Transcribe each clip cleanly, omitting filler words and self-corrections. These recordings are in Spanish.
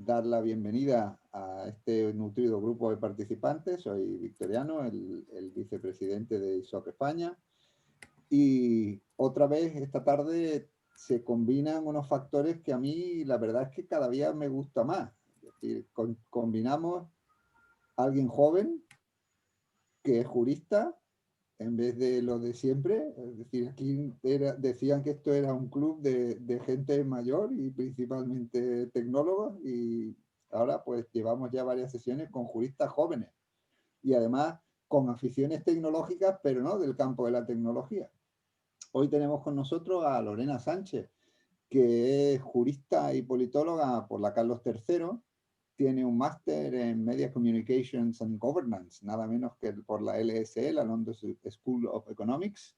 dar la bienvenida a este nutrido grupo de participantes. Soy Victoriano, el vicepresidente de ISOC España. Y otra vez esta tarde se combinan unos factores que a mí la verdad es que cada día me gusta más. Es decir, combinamos a alguien joven que es jurista en vez de lo de siempre. Es decir, aquí decían que esto era un club de gente mayor y principalmente tecnólogos, y ahora pues llevamos ya varias sesiones con juristas jóvenes y además con aficiones tecnológicas, pero no del campo de la tecnología. Hoy tenemos con nosotros a Lorena Sánchez, que es jurista y politóloga por la Carlos III. Tiene un máster en Media Communications and Governance, nada menos que por la LSE, la London School of Economics.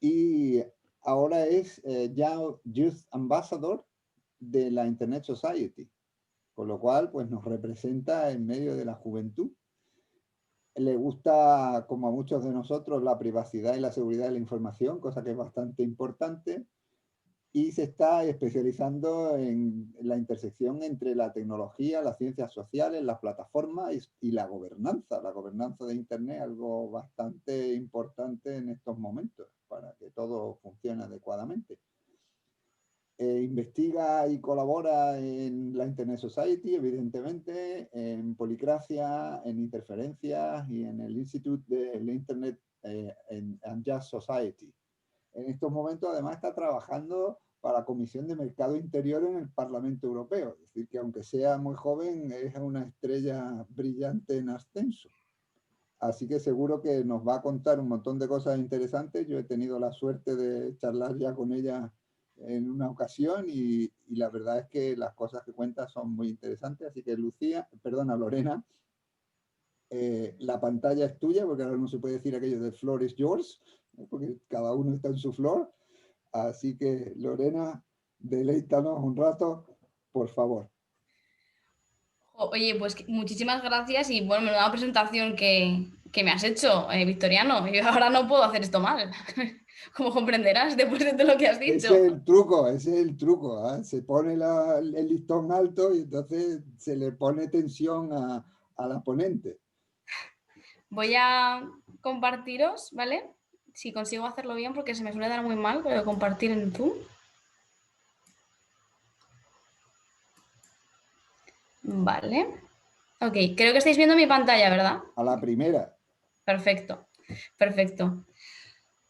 Y ahora es ya Youth Ambassador de la Internet Society, con lo cual pues nos representa en medio de la juventud. Le gusta, como a muchos de nosotros, la privacidad y la seguridad de la información, cosa que es bastante importante, y se está especializando en la intersección entre la tecnología, las ciencias sociales, las plataformas y la gobernanza. La gobernanza de Internet, algo bastante importante en estos momentos para que todo funcione adecuadamente. Investiga y colabora en la Internet Society, evidentemente, en Policracia, en Interferencias y en el Institute de Internet and Just Society. En estos momentos, además, está trabajando para la Comisión de Mercado Interior en el Parlamento Europeo. Es decir, que aunque sea muy joven, es una estrella brillante en ascenso. Así que seguro que nos va a contar un montón de cosas interesantes. Yo he tenido la suerte de charlar ya con ella en una ocasión y la verdad es que las cosas que cuenta son muy interesantes. Así que Lorena, la pantalla es tuya, porque ahora no se puede decir aquello de floor is yours, porque cada uno está en su flor. Así que, Lorena, deleítanos un rato, por favor. Oye, pues muchísimas gracias y bueno, menuda presentación que me has hecho, Victoriano. Yo ahora no puedo hacer esto mal, como comprenderás después de todo lo que has Ese dicho. es el truco, ese es el truco. ¿Eh? Se pone el listón alto y entonces se le pone tensión a la ponente. Voy a compartiros, ¿vale? Si consigo hacerlo bien, porque se me suele dar muy mal, pero compartir en Zoom. Vale. Ok, creo que estáis viendo mi pantalla, ¿verdad? A la primera. Perfecto, perfecto.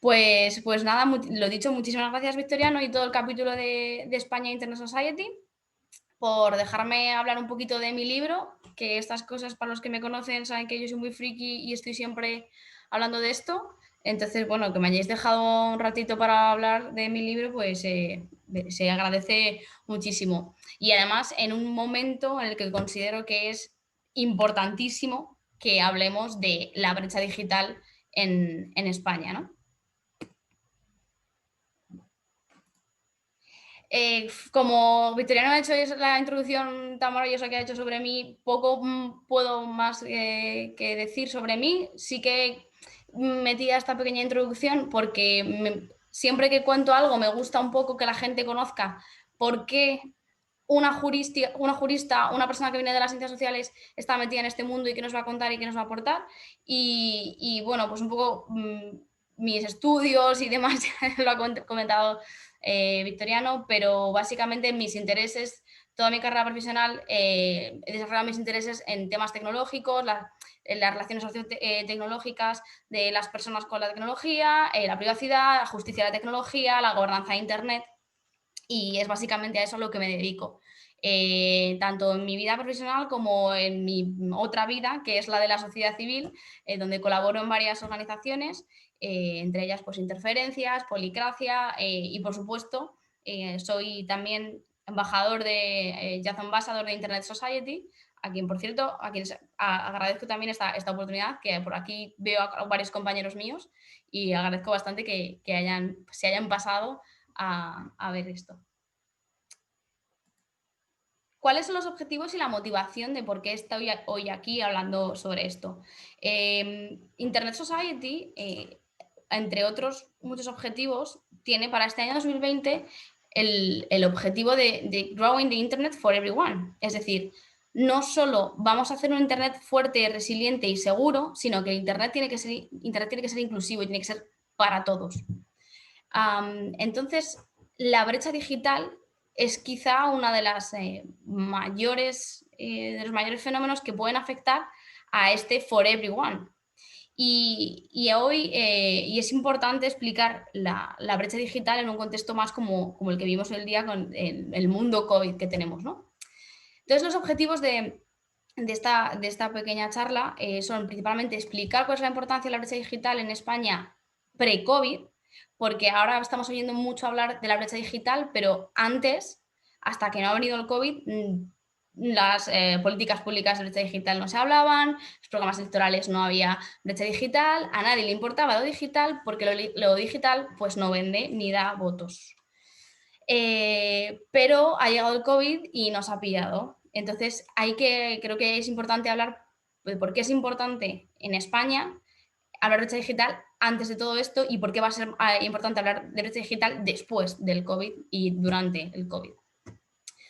Pues nada, lo dicho, muchísimas gracias, Victoriano, y todo el capítulo de España Internet Society por dejarme hablar un poquito de mi libro, que estas cosas, para los que me conocen, saben que yo soy muy friki y estoy siempre hablando de esto. Entonces, bueno, que me hayáis dejado un ratito para hablar de mi libro, pues se agradece muchísimo. Y además, en un momento en el que considero que es importantísimo que hablemos de la brecha digital en España, ¿no? Como Victoriano ha hecho la introducción tan maravillosa que ha hecho sobre mí, poco puedo más que decir sobre mí. Sí que metí esta pequeña introducción porque siempre que cuento algo me gusta un poco que la gente conozca por qué una jurista, una persona que viene de las ciencias sociales está metida en este mundo y qué nos va a contar y qué nos va a aportar. Y bueno, pues un poco mis estudios y demás, ya lo ha comentado Victoriano, pero básicamente mis intereses, toda mi carrera profesional, he desarrollado mis intereses en temas tecnológicos, en las relaciones tecnológicas de las personas con la tecnología, la privacidad, la justicia de la tecnología, la gobernanza de Internet, y es básicamente a eso a lo que me dedico. Tanto en mi vida profesional como en mi otra vida, que es la de la sociedad civil, donde colaboro en varias organizaciones, entre ellas pues Interferencias, Policracia y por supuesto soy también embajador de Youth Ambassador de Internet Society, a quien por cierto, a quienes agradezco también esta oportunidad, que por aquí veo a varios compañeros míos y agradezco bastante que se hayan pasado a ver esto. ¿Cuáles son los objetivos y la motivación de por qué estoy hoy aquí hablando sobre esto? Internet Society, entre otros muchos objetivos, tiene para este año 2020 el objetivo de Growing the Internet for Everyone. Es decir, no solo vamos a hacer un Internet fuerte, resiliente y seguro, sino que Internet tiene que ser inclusivo y tiene que ser para todos. Entonces, la brecha digital es quizá una de las mayores fenómenos que pueden afectar a este for everyone. Y hoy es importante explicar la brecha digital en un contexto más como el que vivimos hoy en día con el mundo COVID que tenemos, ¿no? Entonces, los objetivos de esta pequeña charla son principalmente explicar cuál es la importancia de la brecha digital en España pre-COVID, porque ahora estamos oyendo mucho hablar de la brecha digital, pero antes, hasta que no ha venido el COVID, las políticas públicas de brecha digital no se hablaban, los programas electorales no había brecha digital, a nadie le importaba lo digital porque lo digital pues no vende ni da votos. Pero ha llegado el COVID y nos ha pillado. Entonces creo que es importante hablar de por qué es importante en España hablar de brecha digital antes de todo esto y por qué va a ser importante hablar de brecha digital después del COVID y durante el COVID.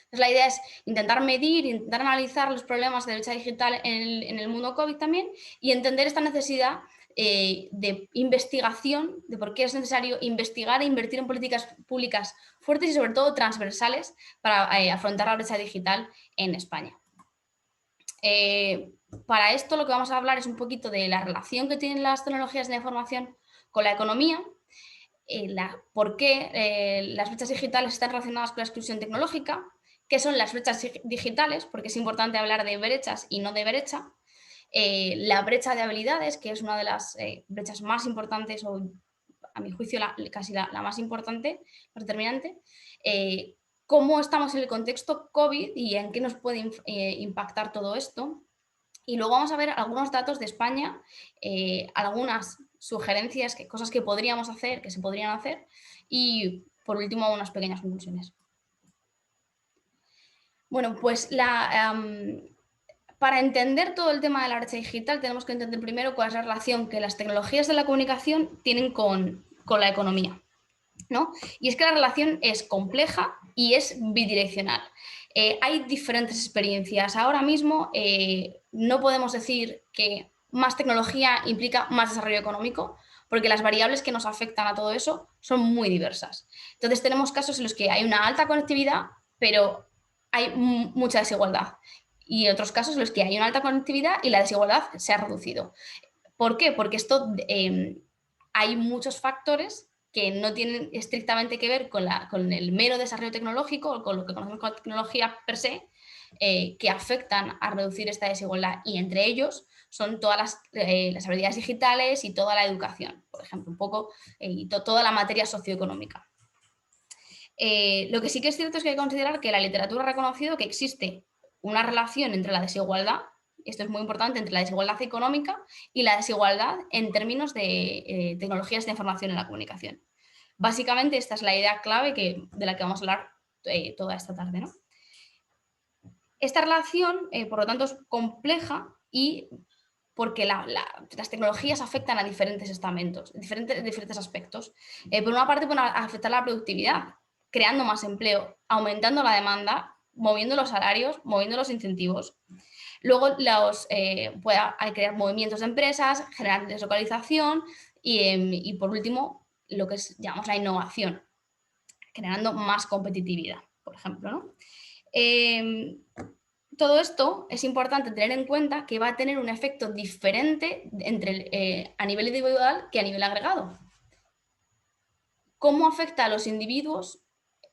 Entonces, la idea es intentar medir, intentar analizar los problemas de brecha digital en el mundo COVID también y entender esta necesidad de investigación, de por qué es necesario investigar e invertir en políticas públicas fuertes y sobre todo transversales para afrontar la brecha digital en España. Para esto lo que vamos a hablar es un poquito de la relación que tienen las tecnologías de la información con la economía, por qué las brechas digitales están relacionadas con la exclusión tecnológica, qué son las brechas digitales, porque es importante hablar de brechas y no de brecha, la brecha de habilidades, que es una de las brechas más importantes o a mi juicio casi la más importante, más determinante, cómo estamos en el contexto COVID y en qué nos puede impactar todo esto. Y luego vamos a ver algunos datos de España, algunas sugerencias, cosas que podríamos hacer, que se podrían hacer y por último unas pequeñas conclusiones. Bueno, pues para entender todo el tema de la brecha digital tenemos que entender primero cuál es la relación que las tecnologías de la comunicación tienen con la economía, ¿no? Y es que la relación es compleja y es bidireccional. Hay diferentes experiencias. Ahora mismo no podemos decir que más tecnología implica más desarrollo económico, porque las variables que nos afectan a todo eso son muy diversas. Entonces tenemos casos en los que hay una alta conectividad, pero hay mucha desigualdad. Y otros casos en los que hay una alta conectividad y la desigualdad se ha reducido. ¿Por qué? Porque hay muchos factores que no tienen estrictamente que ver con el mero desarrollo tecnológico o con lo que conocemos como tecnología per se, que afectan a reducir esta desigualdad y entre ellos son todas las habilidades digitales y toda la educación, por ejemplo, un poco, y toda la materia socioeconómica. Lo que sí que es cierto es que hay que considerar que la literatura ha reconocido que existe una relación entre la desigualdad, esto es muy importante, entre la desigualdad económica y la desigualdad en términos de tecnologías de información en la comunicación. Básicamente esta es la idea clave de la que vamos a hablar toda esta tarde, ¿no? Esta relación, por lo tanto, es compleja y porque las tecnologías afectan a diferentes estamentos, diferentes aspectos. Por una parte, pueden afectar la productividad, creando más empleo, aumentando la demanda, moviendo los salarios, moviendo los incentivos. Luego puede crear movimientos de empresas, generar deslocalización y por último, lo que llamamos la innovación, generando más competitividad, por ejemplo, ¿no? Todo esto es importante tener en cuenta que va a tener un efecto diferente a nivel individual que a nivel agregado. ¿Cómo afecta a los individuos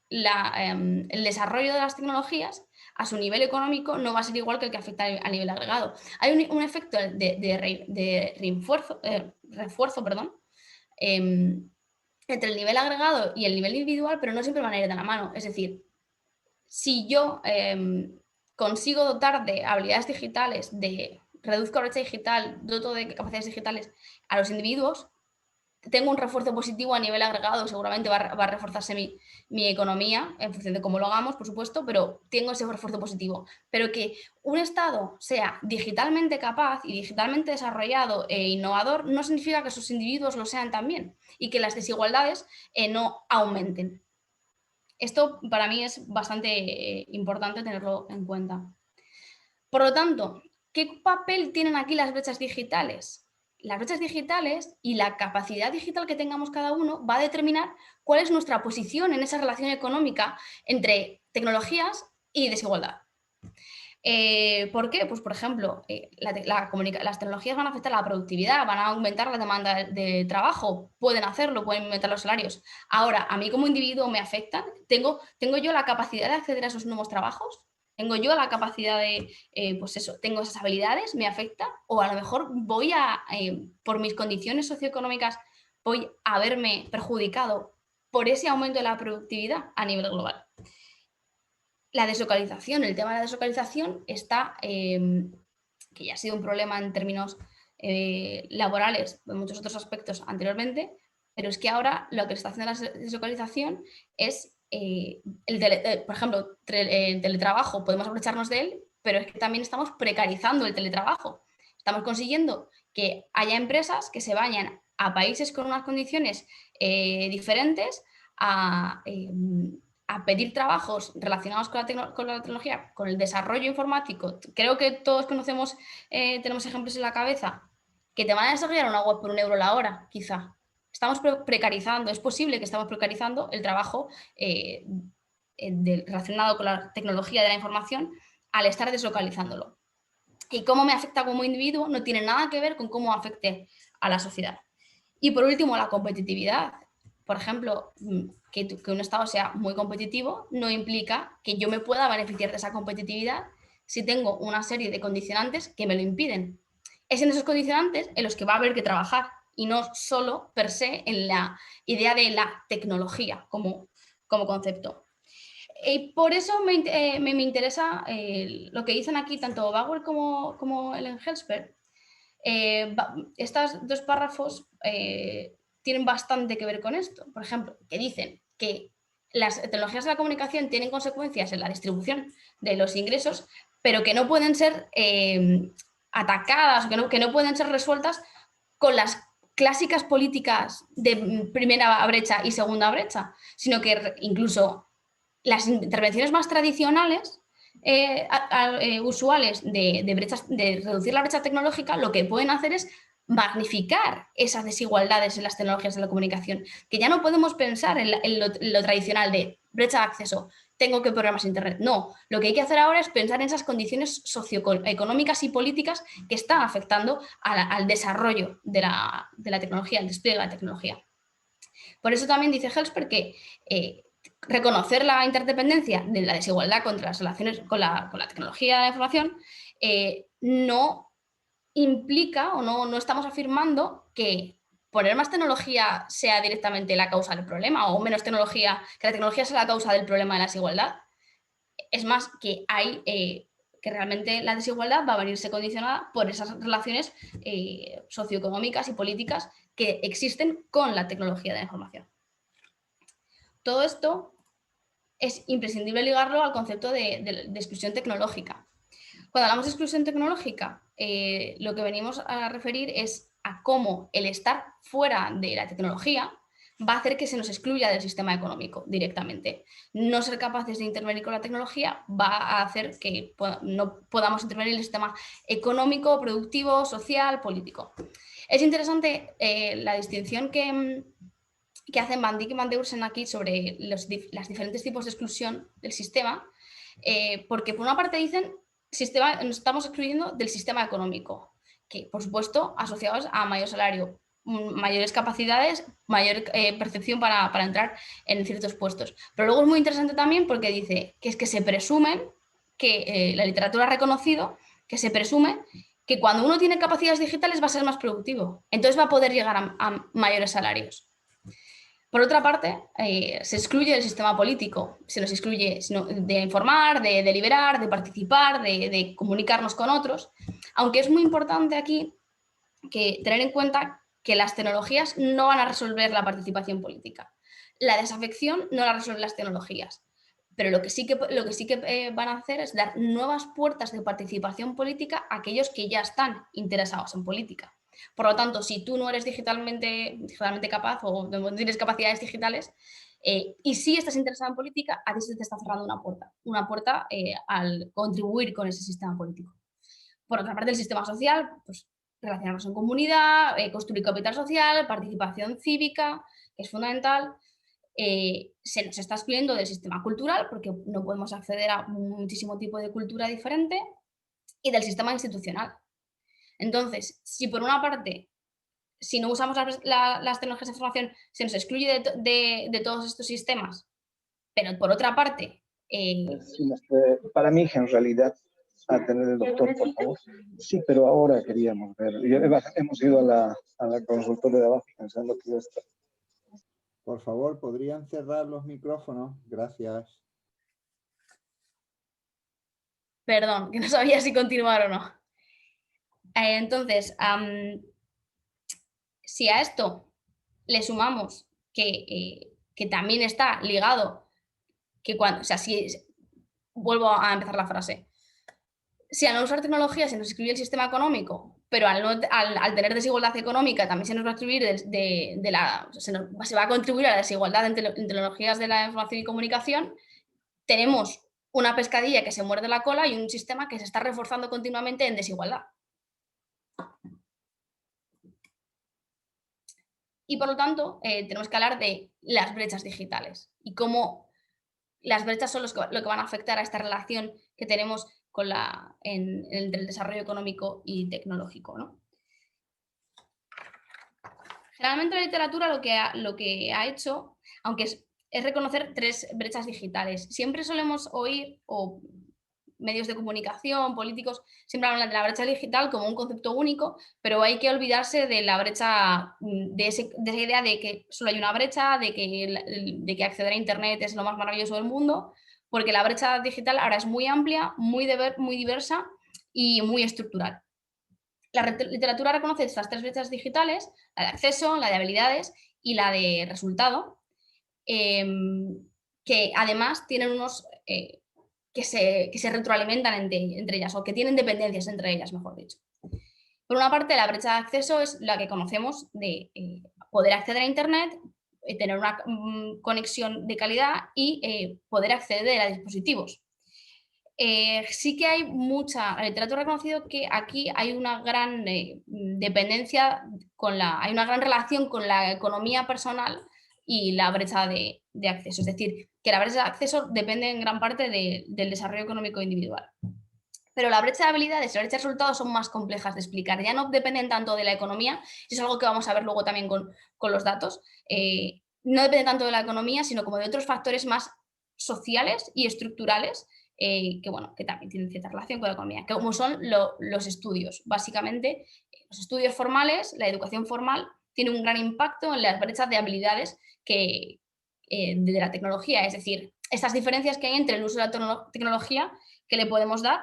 el desarrollo de las tecnologías a su nivel económico? No va a ser igual que el que afecta a nivel agregado. Hay un efecto de refuerzo entre el nivel agregado y el nivel individual, pero no siempre van a ir de la mano. Es decir, si yo consigo dotar de habilidades digitales, reduzco la brecha digital, doto de capacidades digitales a los individuos, tengo un refuerzo positivo a nivel agregado, seguramente va a reforzarse mi economía en función de cómo lo hagamos, por supuesto, pero tengo ese refuerzo positivo. Pero que un Estado sea digitalmente capaz y digitalmente desarrollado e innovador no significa que sus individuos lo sean también y que las desigualdades no aumenten. Esto para mí es bastante importante tenerlo en cuenta. Por lo tanto, ¿qué papel tienen aquí las brechas digitales? Las brechas digitales y la capacidad digital que tengamos cada uno va a determinar cuál es nuestra posición en esa relación económica entre tecnologías y desigualdad. ¿Por qué? Pues, por ejemplo, las tecnologías van a afectar a la productividad, van a aumentar la demanda de trabajo, pueden hacerlo, pueden aumentar los salarios. Ahora, a mí como individuo me afectan. ¿Tengo yo la capacidad de acceder a esos nuevos trabajos? ¿Tengo yo la capacidad de, pues eso, tengo esas habilidades? ¿Me afecta? O a lo mejor por mis condiciones socioeconómicas, voy a verme perjudicado por ese aumento de la productividad a nivel global. La deslocalización, el tema de la deslocalización está, que ya ha sido un problema en términos laborales, en muchos otros aspectos anteriormente, pero es que ahora lo que está haciendo la deslocalización es, por ejemplo, el teletrabajo, podemos aprovecharnos de él, pero es que también estamos precarizando el teletrabajo. Estamos consiguiendo que haya empresas que se vayan a países con unas condiciones diferentes a pedir trabajos relacionados con la tecnología, con el desarrollo informático. Creo que todos conocemos, tenemos ejemplos en la cabeza, que te van a desarrollar una web por €1 la hora, quizá. Estamos precarizando, es posible que estamos precarizando el trabajo relacionado con la tecnología de la información al estar deslocalizándolo. Y cómo me afecta como individuo no tiene nada que ver con cómo afecte a la sociedad. Y por último, la competitividad. Por ejemplo, que un Estado sea muy competitivo no implica que yo me pueda beneficiar de esa competitividad si tengo una serie de condicionantes que me lo impiden. Es en esos condicionantes en los que va a haber que trabajar y no solo per se en la idea de la tecnología como concepto. Y por eso me interesa lo que dicen aquí tanto Bauer como Ellen Helsper. Estos dos párrafos tienen bastante que ver con esto. Por ejemplo, que dicen que las tecnologías de la comunicación tienen consecuencias en la distribución de los ingresos, pero que no pueden ser atacadas, que no pueden ser resueltas con las clásicas políticas de primera brecha y segunda brecha, sino que incluso las intervenciones más tradicionales usuales de reducir la brecha tecnológica, lo que pueden hacer es magnificar esas desigualdades en las tecnologías de la comunicación, que ya no podemos pensar en lo tradicional de brecha de acceso, tengo que poner más internet. No, lo que hay que hacer ahora es pensar en esas condiciones socioeconómicas y políticas que están afectando al desarrollo de la tecnología, al despliegue de la tecnología. Por eso también dice Helsper que reconocer la interdependencia de la desigualdad contra las relaciones con la tecnología de la información no implica o no estamos afirmando que poner más tecnología sea directamente la causa del problema o menos tecnología, que la tecnología sea la causa del problema de la desigualdad. Es más, que que realmente la desigualdad va a venirse condicionada por esas relaciones socioeconómicas y políticas que existen con la tecnología de la información. Todo esto es imprescindible ligarlo al concepto de exclusión tecnológica. Cuando hablamos de exclusión tecnológica, lo que venimos a referir es a cómo el estar fuera de la tecnología va a hacer que se nos excluya del sistema económico directamente. No ser capaces de intervenir con la tecnología va a hacer que no podamos intervenir en el sistema económico, productivo, social, político. Es interesante la distinción que hacen Van Dijk y Van Deursen aquí sobre los diferentes tipos de exclusión del sistema, porque por una parte dicen nos estamos excluyendo del sistema económico, que por supuesto asociados a mayor salario, mayores capacidades, mayor percepción para entrar en ciertos puestos. Pero luego es muy interesante también porque dice que es que se presume, que la literatura ha reconocido, que se presume que cuando uno tiene capacidades digitales va a ser más productivo, entonces va a poder llegar a mayores salarios. Por otra parte, se excluye del sistema político, se nos excluye de informar, de deliberar, de participar, de comunicarnos con otros, aunque es muy importante aquí tener en cuenta que las tecnologías no van a resolver la participación política. La desafección no la resuelven las tecnologías, pero lo que sí que van a hacer es dar nuevas puertas de participación política a aquellos que ya están interesados en política. Por lo tanto, si tú no eres digitalmente capaz o no tienes capacidades digitales, Y si estás interesado en política, a ti se te está cerrando una puerta al contribuir con ese sistema político. Por otra parte, el sistema social, pues relacionarnos en comunidad, construir capital social, participación cívica, que es fundamental. Se nos está excluyendo del sistema cultural porque no podemos acceder a muchísimo tipo de cultura diferente, y del sistema institucional. Entonces, si por una parte, si no usamos las tecnologías de información, se nos excluye de todos estos sistemas, pero por otra parte... Para mí, en realidad, a tener el doctor, por favor. Sí, pero ahora queríamos ver. Hemos ido a la consultoria de abajo pensando que ya está. Por favor, ¿podrían cerrar los micrófonos? Gracias. Perdón, que no sabía si continuar o no. Entonces, si a esto le sumamos que también está ligado, que cuando, o sea, vuelvo a empezar la frase, si al no usar tecnología se nos excluye el sistema económico, pero al tener desigualdad económica también se nos va a excluir se va a contribuir a la desigualdad en tecnologías de la información y comunicación, tenemos una pescadilla que se muerde la cola y un sistema que se está reforzando continuamente en desigualdad. Y por lo tanto, tenemos que hablar de las brechas digitales y cómo las brechas son lo que van a afectar a esta relación que tenemos entre el desarrollo económico y tecnológico, ¿no? Generalmente la literatura lo que ha hecho, aunque es reconocer 3 brechas digitales. Siempre solemos oír, o medios de comunicación, políticos, siempre hablan de la brecha digital como un concepto único, pero hay que olvidarse de la brecha, de esa idea de que solo hay una brecha, de que acceder a Internet es lo más maravilloso del mundo, porque la brecha digital ahora es muy amplia, muy diversa y muy estructural. La literatura reconoce estas 3 brechas digitales, la de acceso, la de habilidades y la de resultado, que además tienen unos... que se retroalimentan entre ellas, o que tienen dependencias entre ellas, mejor dicho. Por una parte, la brecha de acceso es la que conocemos de poder acceder a Internet, tener una conexión de calidad y poder acceder a dispositivos. Sí que hay la literatura ha reconocido que aquí hay una gran dependencia, hay una gran relación con la economía personal y la brecha de acceso. Es decir, que la brecha de acceso depende en gran parte del desarrollo económico individual. Pero la brecha de habilidades y la brecha de resultados son más complejas de explicar. Ya no dependen tanto de la economía, es algo que vamos a ver luego también con los datos. No depende tanto de la economía, sino como de otros factores más sociales y estructurales que también tienen cierta relación con la economía, como son los estudios. Básicamente, los estudios formales, la educación formal, tiene un gran impacto en las brechas de habilidades de la tecnología. Es decir, estas diferencias que hay entre el uso de la tecnología que le podemos dar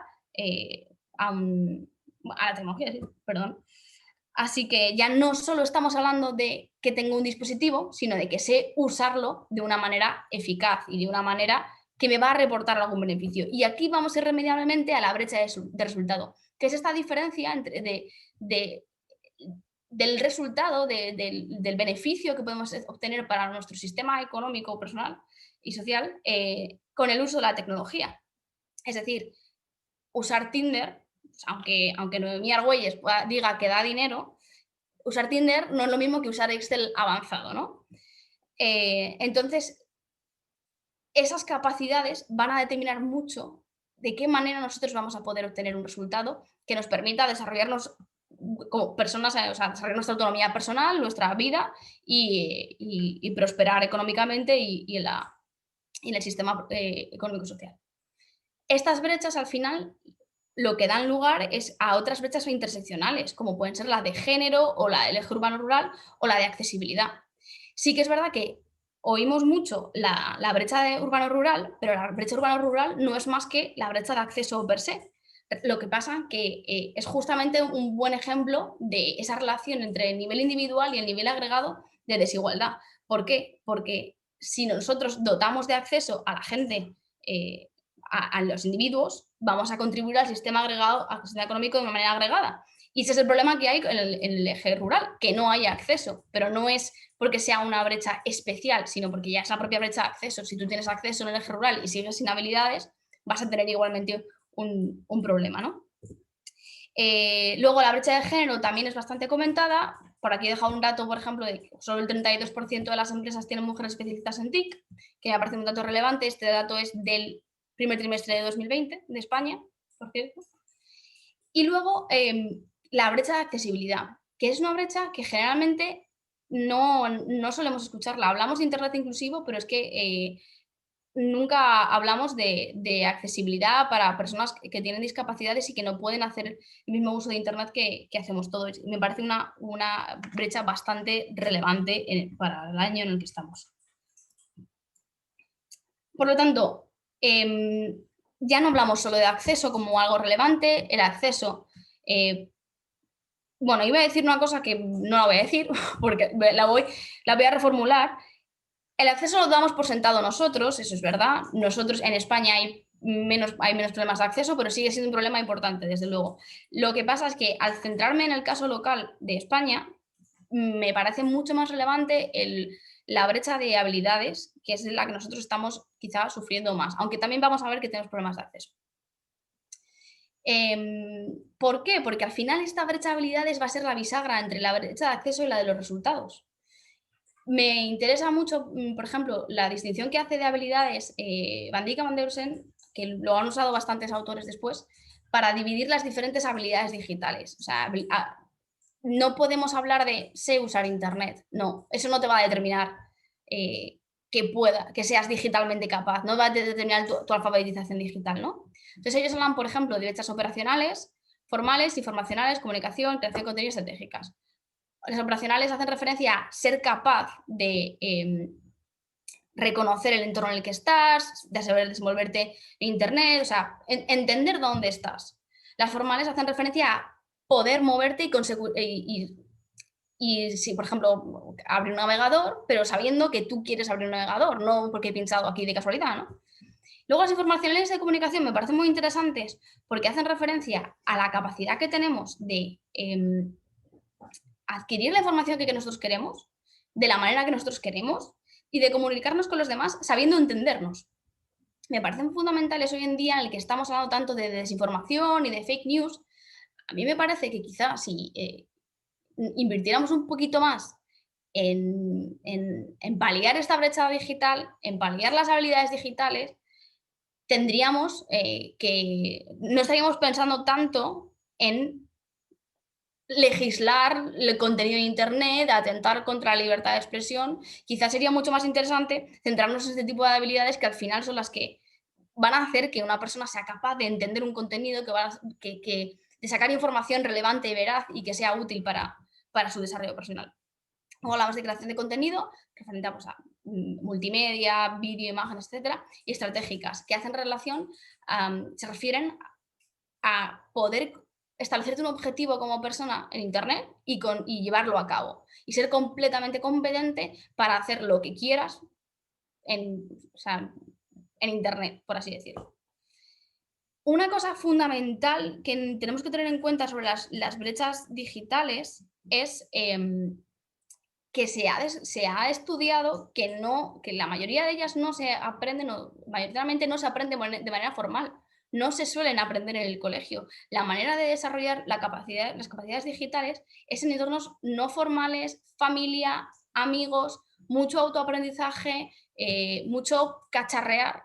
a la tecnología, sí, perdón. Así que ya no solo estamos hablando de que tengo un dispositivo, sino de que sé usarlo de una manera eficaz y de una manera que me va a reportar algún beneficio. Y aquí vamos irremediablemente a la brecha de resultado, que es esta diferencia del resultado, del beneficio que podemos obtener para nuestro sistema económico, personal y social con el uso de la tecnología. Es decir, usar Tinder, aunque Noemí Argüelles diga que da dinero, usar Tinder no es lo mismo que usar Excel avanzado, ¿no? Entonces, esas capacidades van a determinar mucho de qué manera nosotros vamos a poder obtener un resultado que nos permita desarrollarnos como personas, o sea, desarrollar nuestra autonomía personal, nuestra vida y prosperar económicamente y en el sistema económico-social. Estas brechas, al final, lo que dan lugar es a otras brechas interseccionales, como pueden ser la de género o la del eje urbano-rural o la de accesibilidad. Sí que es verdad que oímos mucho la brecha de urbano-rural, pero la brecha urbano-rural no es más que la brecha de acceso per se. Lo que pasa que es justamente un buen ejemplo de esa relación entre el nivel individual y el nivel agregado de desigualdad. ¿Por qué? Porque si nosotros dotamos de acceso a la gente, a los individuos, vamos a contribuir al sistema agregado, al sistema económico de una manera agregada. Y ese es el problema que hay en el eje rural, que no hay acceso, pero no es porque sea una brecha especial, sino porque ya es la propia brecha de acceso. Si tú tienes acceso en el eje rural y sigues sin habilidades, vas a tener igualmente un problema, ¿no? Luego la brecha de género también es bastante comentada. Por aquí he dejado un dato, por ejemplo, de que solo el 32% de las empresas tienen mujeres especialistas en TIC, que me parece un dato relevante. Este dato es del primer trimestre de 2020 de España, por cierto. Y luego la brecha de accesibilidad, que es una brecha que generalmente no solemos escucharla. Hablamos de Internet inclusivo, pero es que nunca hablamos de accesibilidad para personas que tienen discapacidades y que no pueden hacer el mismo uso de Internet que hacemos todos. Me parece una brecha bastante relevante para el año en el que estamos. Por lo tanto, ya no hablamos solo de acceso como algo relevante. El acceso, bueno, iba a decir una cosa que no la voy a decir porque la voy a reformular. El acceso lo damos por sentado nosotros, eso es verdad. Nosotros en España hay menos problemas de acceso, pero sigue siendo un problema importante, desde luego. Lo que pasa es que al centrarme en el caso local de España, me parece mucho más relevante la brecha de habilidades, que es la que nosotros estamos quizá sufriendo más, aunque también vamos a ver que tenemos problemas de acceso. ¿Por qué? Porque al final esta brecha de habilidades va a ser la bisagra entre la brecha de acceso y la de los resultados. Me interesa mucho, por ejemplo, la distinción que hace de habilidades Van Dijk y Van Deursen, que lo han usado bastantes autores después, para dividir las diferentes habilidades digitales. O sea, no podemos hablar de sé usar Internet. No, eso no te va a determinar que seas digitalmente capaz, no va a determinar tu alfabetización digital, ¿no? Entonces ellos hablan, por ejemplo, de brechas operacionales, formales, informacionales, comunicación, creación de contenidos estratégicas. Las operacionales hacen referencia a ser capaz de reconocer el entorno en el que estás, de saber desenvolverte en Internet, o sea, entender dónde estás. Las formales hacen referencia a poder moverte y si, por ejemplo, abrir un navegador, pero sabiendo que tú quieres abrir un navegador, no porque he pinchado aquí de casualidad, ¿no? Luego las informacionales de comunicación me parecen muy interesantes porque hacen referencia a la capacidad que tenemos de adquirir la información que nosotros queremos, de la manera que nosotros queremos y de comunicarnos con los demás sabiendo entendernos. Me parecen fundamentales hoy en día en el que estamos hablando tanto de desinformación y de fake news. A mí me parece que quizás si invirtiéramos un poquito más en paliar esta brecha digital, en paliar las habilidades digitales, tendríamos que no estaríamos pensando tanto en legislar el contenido de Internet, atentar contra la libertad de expresión. Quizás sería mucho más interesante centrarnos en este tipo de habilidades que al final son las que van a hacer que una persona sea capaz de entender un contenido, de sacar información relevante y veraz y que sea útil para su desarrollo personal. Luego hablamos de creación de contenido, referente a, pues, a multimedia, vídeo, imágenes, etcétera, y estratégicas, que hacen relación, se refieren a poder establecerte un objetivo como persona en Internet y llevarlo a cabo. Y ser completamente competente para hacer lo que quieras en Internet, por así decirlo. Una cosa fundamental que tenemos que tener en cuenta sobre las brechas digitales es que se ha estudiado que la mayoría de ellas no se aprenden, mayoritariamente no se aprenden de manera formal. No se suelen aprender en el colegio. La manera de desarrollar las capacidades digitales es en entornos no formales, familia, amigos, mucho autoaprendizaje, mucho cacharrear.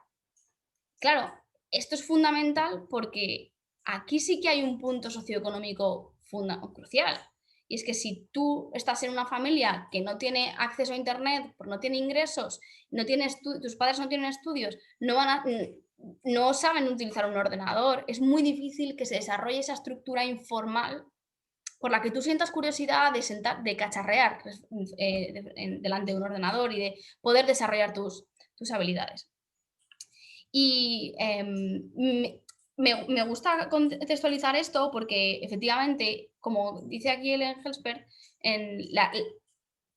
Claro, esto es fundamental porque aquí sí que hay un punto socioeconómico crucial. Y es que si tú estás en una familia que no tiene acceso a Internet, no tiene ingresos, tus padres no tienen estudios, no saben utilizar un ordenador, es muy difícil que se desarrolle esa estructura informal por la que tú sientas curiosidad de cacharrear delante de un ordenador y de poder desarrollar tus habilidades. Y me gusta contextualizar esto porque efectivamente, como dice aquí el Engelsberg,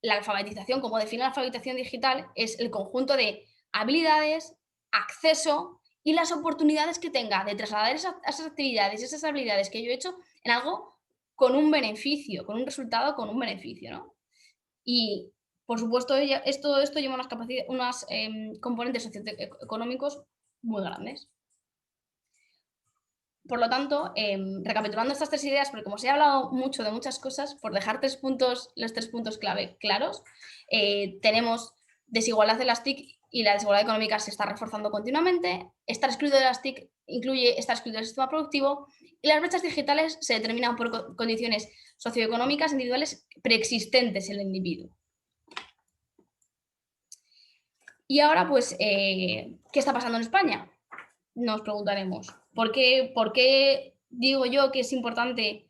la alfabetización, como define la alfabetización digital, es el conjunto de habilidades, acceso y las oportunidades que tenga de trasladar esas actividades, esas habilidades que yo he hecho en algo con un beneficio, con un resultado, con un beneficio, ¿no? Y, por supuesto, todo esto lleva unos componentes socioeconómicos muy grandes. Por lo tanto, recapitulando estas 3 ideas, porque como se ha hablado mucho de muchas cosas, por dejar los 3 puntos clave claros, tenemos desigualdad de las TIC y la desigualdad económica se está reforzando continuamente. Estar excluido de las TIC incluye estar excluido del sistema productivo y las brechas digitales se determinan por condiciones socioeconómicas individuales preexistentes en el individuo. Y ahora, pues, ¿qué está pasando en España? Nos preguntaremos. ¿Por qué digo yo que es importante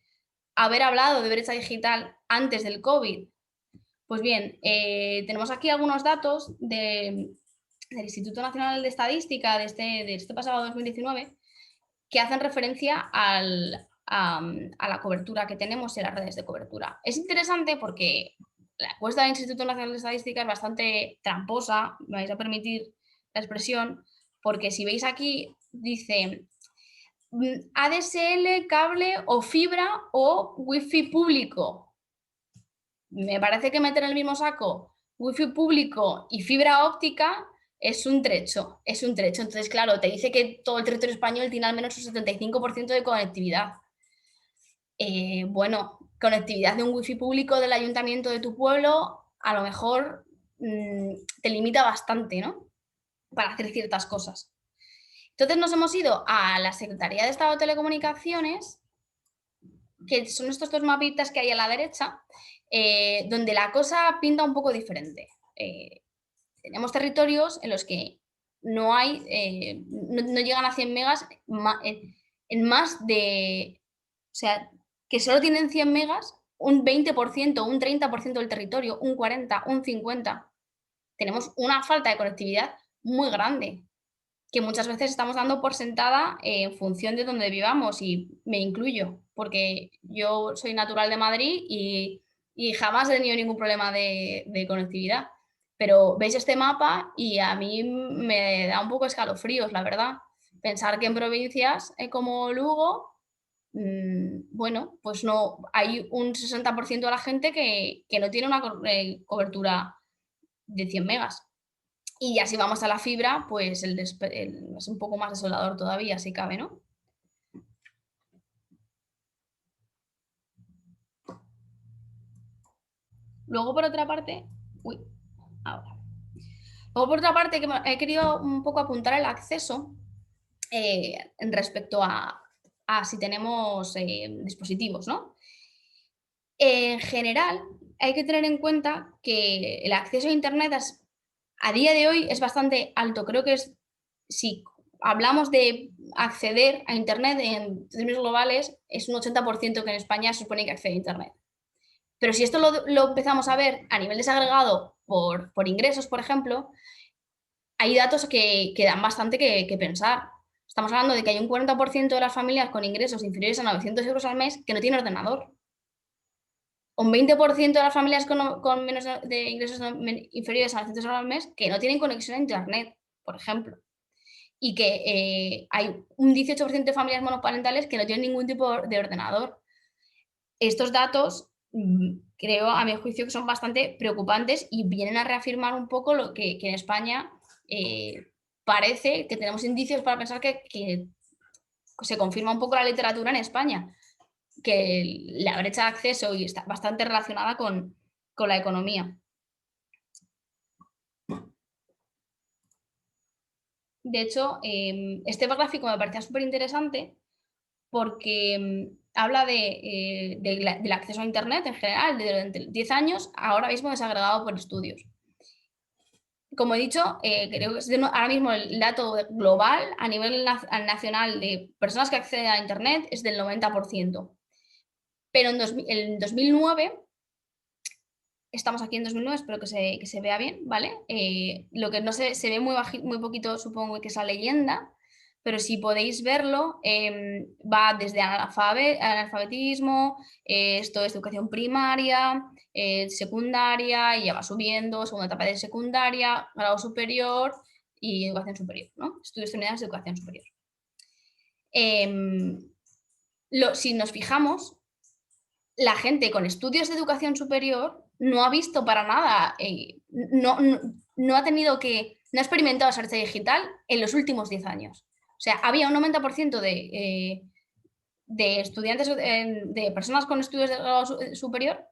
haber hablado de brecha digital antes del COVID? Pues bien, tenemos aquí algunos datos del Instituto Nacional de Estadística de este pasado 2019 que hacen referencia a la cobertura que tenemos en las redes de cobertura. Es interesante porque la encuesta del Instituto Nacional de Estadística es bastante tramposa, me vais a permitir la expresión, porque si veis aquí dice ADSL, cable o fibra o wifi público. Me parece que meter en el mismo saco wifi público y fibra óptica es un trecho. Entonces, claro, te dice que todo el territorio español tiene al menos un 75% de conectividad. Bueno, conectividad de un wifi público del ayuntamiento de tu pueblo a lo mejor te limita bastante, ¿no? Para hacer ciertas cosas. Entonces nos hemos ido a la Secretaría de Estado de Telecomunicaciones, que son estos 2 mapitas que hay a la derecha, donde la cosa pinta un poco diferente. Tenemos territorios en los que no hay, no llegan a 100 megas en más de, o sea, que solo tienen 100 megas un 20%, un 30% del territorio, un 40%, un 50%. Tenemos una falta de conectividad muy grande, que muchas veces estamos dando por sentada en función de donde vivamos, y me incluyo, porque yo soy natural de Madrid y jamás he tenido ningún problema de conectividad. Pero veis este mapa y a mí me da un poco escalofríos, la verdad. Pensar que en provincias como Lugo, bueno, pues no, hay un 60% de la gente que no tiene una cobertura de 100 megas. Y ya si vamos a la fibra, pues es un poco más desolador todavía, si cabe, ¿no? Luego, por otra parte, que he querido un poco apuntar el acceso en respecto a si tenemos dispositivos, ¿no? En general, hay que tener en cuenta que el acceso a Internet a día de hoy es bastante alto. Creo que si hablamos de acceder a Internet en términos globales, es un 80% que en España se supone que accede a Internet. Pero si esto lo empezamos a ver a nivel desagregado por ingresos, por ejemplo, hay datos que dan bastante que pensar. Estamos hablando de que hay un 40% de las familias con ingresos inferiores a 900 euros al mes que no tiene ordenador. Un 20% de las familias con menos de ingresos inferiores a 900 euros al mes que no tienen conexión a Internet, por ejemplo. Y que hay un 18% de familias monoparentales que no tienen ningún tipo de ordenador. Estos datos, creo, a mi juicio, que son bastante preocupantes y vienen a reafirmar un poco lo que en España parece que tenemos indicios para pensar que se confirma un poco la literatura en España, que la brecha de acceso y está bastante relacionada con la economía. De hecho, este gráfico me parecía súper interesante porque habla del acceso a Internet en general, durante 10 años, ahora mismo desagregado por estudios. Como he dicho, creo que ahora mismo el dato global a nivel nacional de personas que acceden a Internet es del 90%. Pero en 2009, estamos aquí en 2009, espero que se vea bien, ¿vale? Lo que no se ve muy poquito, supongo que es la leyenda, pero si podéis verlo, va desde analfabetismo, esto es educación primaria, secundaria, y ya va subiendo, segunda etapa de secundaria, grado superior y educación superior, ¿no? Estudios terminales de educación superior. Si nos fijamos, la gente con estudios de educación superior no ha visto para nada, no ha experimentado esa brecha digital en los últimos 10 años. O sea, había un 90% de estudiantes, de personas con estudios de grado superior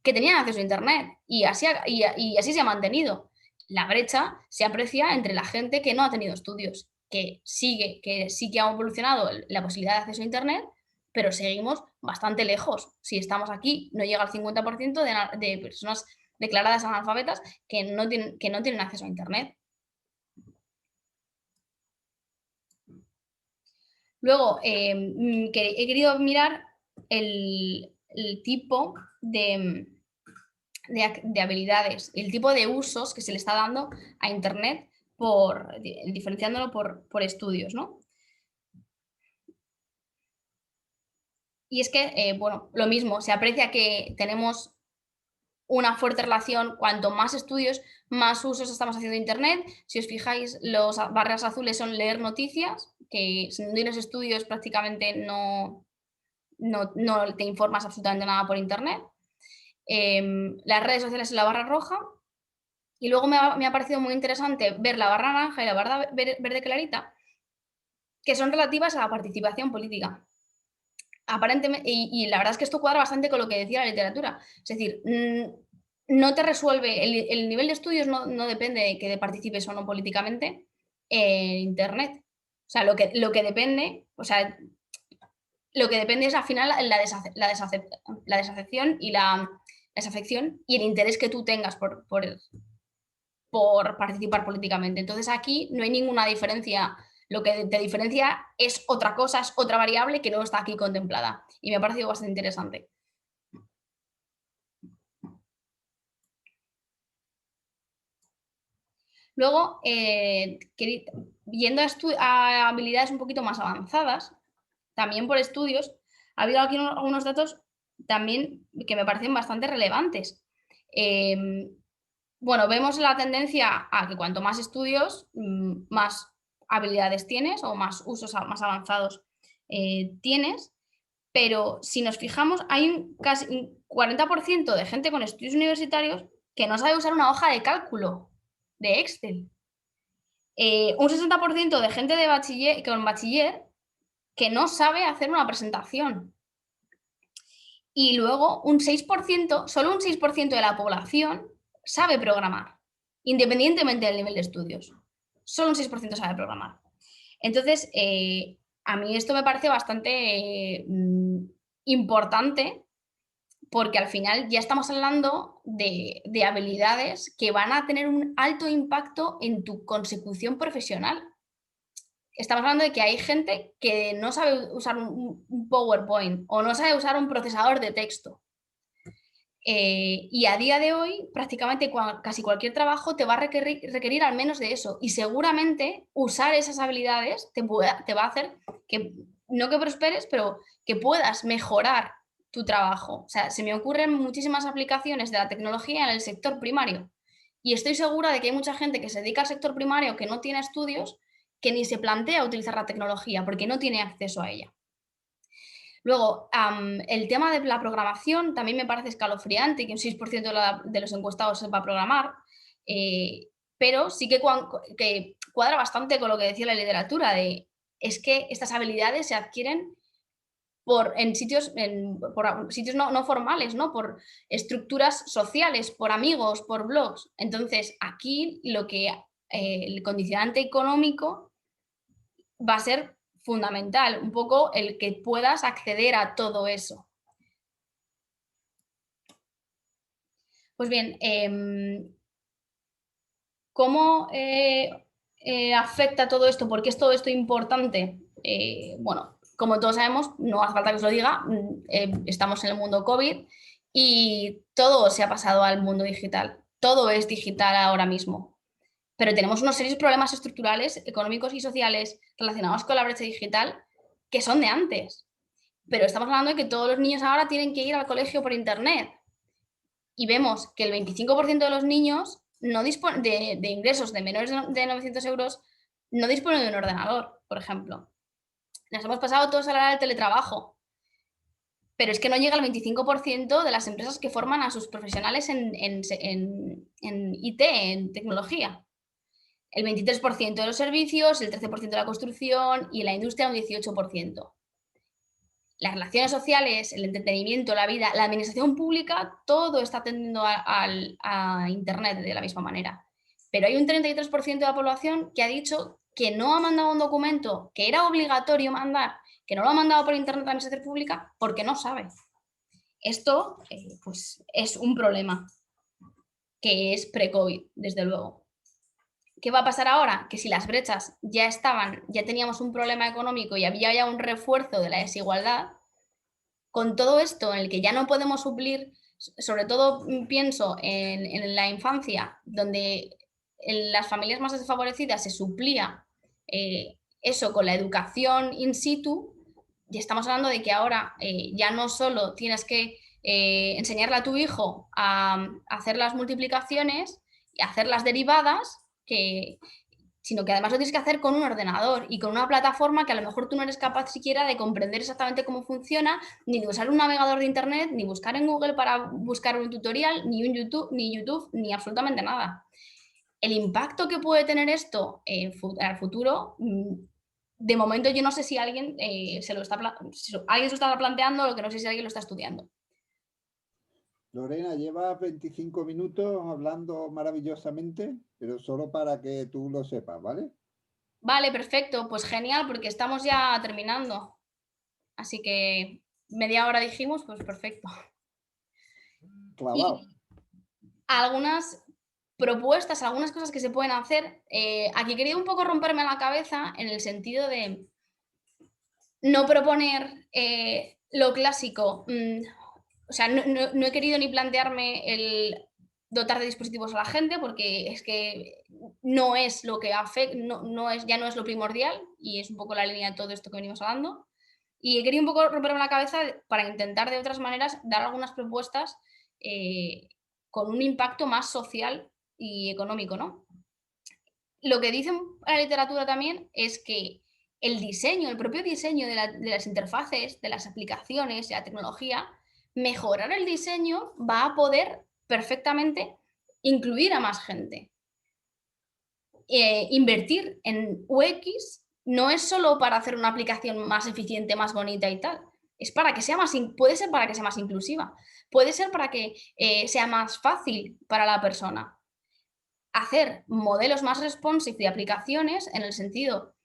que tenían acceso a Internet y así se ha mantenido. La brecha se aprecia entre la gente que no ha tenido estudios, que sí que ha evolucionado la posibilidad de acceso a Internet, pero seguimos bastante lejos. Si estamos aquí, no llega al 50% de personas declaradas analfabetas que no tienen acceso a Internet. Luego, he querido mirar el tipo de habilidades, el tipo de usos que se le está dando a Internet, diferenciándolo por estudios, ¿no? Y es que, bueno, lo mismo, se aprecia que tenemos una fuerte relación, cuanto más estudios, más usos estamos haciendo de Internet. Si os fijáis, las barras azules son leer noticias, que si no tienes estudios prácticamente no te informas absolutamente nada por Internet. Las redes sociales en la barra roja. Y luego me ha parecido muy interesante ver la barra naranja y la barra verde clarita, que son relativas a la participación política. Aparentemente, y la verdad es que esto cuadra bastante con lo que decía la literatura. Es decir, no te resuelve, el nivel de estudios no depende de que participes o no políticamente en Internet. O sea, lo que depende, es al final la desafección y la desafección y el interés que tú tengas por participar políticamente. Entonces aquí no hay ninguna diferencia. Lo que te diferencia es otra cosa, es otra variable que no está aquí contemplada. Y me ha parecido bastante interesante. Luego, yendo a habilidades un poquito más avanzadas, también por estudios, ha habido aquí algunos datos también que me parecen bastante relevantes. Bueno, vemos la tendencia a que cuanto más estudios, más habilidades tienes o más usos más avanzados tienes, pero si nos fijamos, hay casi un 40% de gente con estudios universitarios que no sabe usar una hoja de cálculo de Excel. Un 60% de gente con bachiller que no sabe hacer una presentación. Y luego solo un 6% de la población sabe programar, independientemente del nivel de estudios. Solo un 6% sabe programar. Entonces, a mí esto me parece bastante importante, porque al final ya estamos hablando de habilidades que van a tener un alto impacto en tu consecución profesional. Estamos hablando de que hay gente que no sabe usar un PowerPoint o no sabe usar un procesador de texto. Y a día de hoy, prácticamente casi cualquier trabajo te va a requerir al menos de eso. Y seguramente usar esas habilidades te va a hacer que, no que prosperes, pero que puedas mejorar tu trabajo. O sea, se me ocurren muchísimas aplicaciones de la tecnología en el sector primario. Y estoy segura de que hay mucha gente que se dedica al sector primario que no tiene estudios, que ni se plantea utilizar la tecnología porque no tiene acceso a ella. Luego, el tema de la programación también me parece escalofriante, que un 6% de los encuestados sepa programar, pero sí que cuadra bastante con lo que decía la literatura, es que estas habilidades se adquieren en sitios no formales, ¿no? Por estructuras sociales, por amigos, por blogs. Entonces, aquí el condicionante económico va a ser fundamental, un poco el que puedas acceder a todo eso. Pues bien, ¿cómo afecta todo esto? ¿Por qué es todo esto importante? Bueno, como todos sabemos, no hace falta que os lo diga, estamos en el mundo COVID y todo se ha pasado al mundo digital. Todo es digital ahora mismo. Pero tenemos unos serios problemas estructurales, económicos y sociales relacionados con la brecha digital que son de antes. Pero estamos hablando de que todos los niños ahora tienen que ir al colegio por Internet. Y vemos que el 25% de los niños de ingresos de menores de 900 euros no disponen de un ordenador, por ejemplo. Nos hemos pasado todos a la hora del teletrabajo. pero es que no llega al 25% de las empresas que forman a sus profesionales en IT, en tecnología. El 23% de los servicios, el 13% de la construcción y la industria un 18%. Las relaciones sociales, el entretenimiento, la vida, la administración pública, todo está tendiendo a Internet de la misma manera. Pero hay un 33% de la población que ha dicho que no ha mandado un documento que era obligatorio mandar, que no lo ha mandado por Internet a la administración pública porque no sabe. Esto pues es un problema que es pre-COVID, desde luego. ¿Qué va a pasar ahora? Que si las brechas ya teníamos un problema económico y había ya un refuerzo de la desigualdad, con todo esto en el que ya no podemos suplir, sobre todo pienso en la infancia, donde en las familias más desfavorecidas se suplía eso con la educación in situ, y estamos hablando de que ahora ya no solo tienes que enseñarle a tu hijo a hacer las multiplicaciones y a hacer las derivadas, sino que además lo tienes que hacer con un ordenador y con una plataforma que a lo mejor tú no eres capaz siquiera de comprender exactamente cómo funciona, ni de usar un navegador de internet, ni buscar en Google para buscar un tutorial, ni YouTube, ni absolutamente nada. El impacto que puede tener esto al futuro, de momento yo no sé si alguien se lo está planteando, lo que no sé si alguien lo está estudiando. Lorena, llevas 25 minutos hablando maravillosamente, pero solo para que tú lo sepas, ¿vale? Vale, perfecto, pues genial, porque estamos ya terminando. Así que media hora dijimos, pues perfecto. Clavado. Y algunas propuestas, algunas cosas que se pueden hacer. Aquí quería un poco romperme la cabeza en el sentido de no proponer lo clásico. O sea, no he querido ni plantearme el dotar de dispositivos a la gente, porque es que no es lo que afecta, ya no es lo primordial, y es un poco la línea de todo esto que venimos hablando. Y he querido un poco romperme la cabeza para intentar de otras maneras dar algunas propuestas con un impacto más social y económico, ¿no? Lo que dicen en la literatura también es que el propio diseño de las interfaces, de las aplicaciones, de la tecnología, mejorar el diseño va a poder perfectamente incluir a más gente. Invertir en UX no es solo para hacer una aplicación más eficiente, más bonita y tal. Es para que sea puede ser para que sea más inclusiva. Puede ser para que sea más fácil para la persona. Hacer modelos más responsive de aplicaciones en el sentido,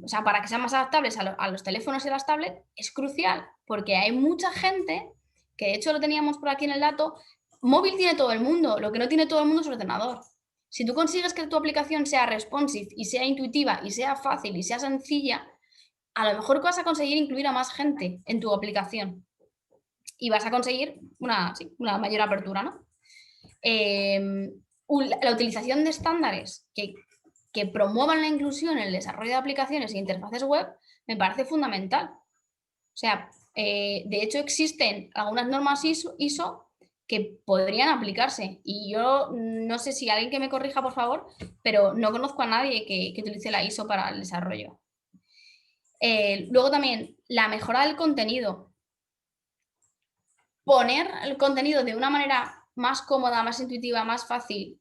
o sea, para que sean más adaptables a los teléfonos y las tablets, es crucial, porque hay mucha gente, que de hecho lo teníamos por aquí en el dato, móvil tiene todo el mundo, lo que no tiene todo el mundo es ordenador. Si tú consigues que tu aplicación sea responsive y sea intuitiva y sea fácil y sea sencilla, a lo mejor vas a conseguir incluir a más gente en tu aplicación y vas a conseguir una mayor apertura, ¿no? La utilización de estándares que promuevan la inclusión en el desarrollo de aplicaciones e interfaces web me parece fundamental. O sea, de hecho existen algunas normas ISO que podrían aplicarse, y yo no sé si alguien que me corrija, por favor, pero no conozco a nadie que utilice la ISO para el desarrollo. Luego también la mejora del contenido. Poner el contenido de una manera más cómoda, más intuitiva, más fácil,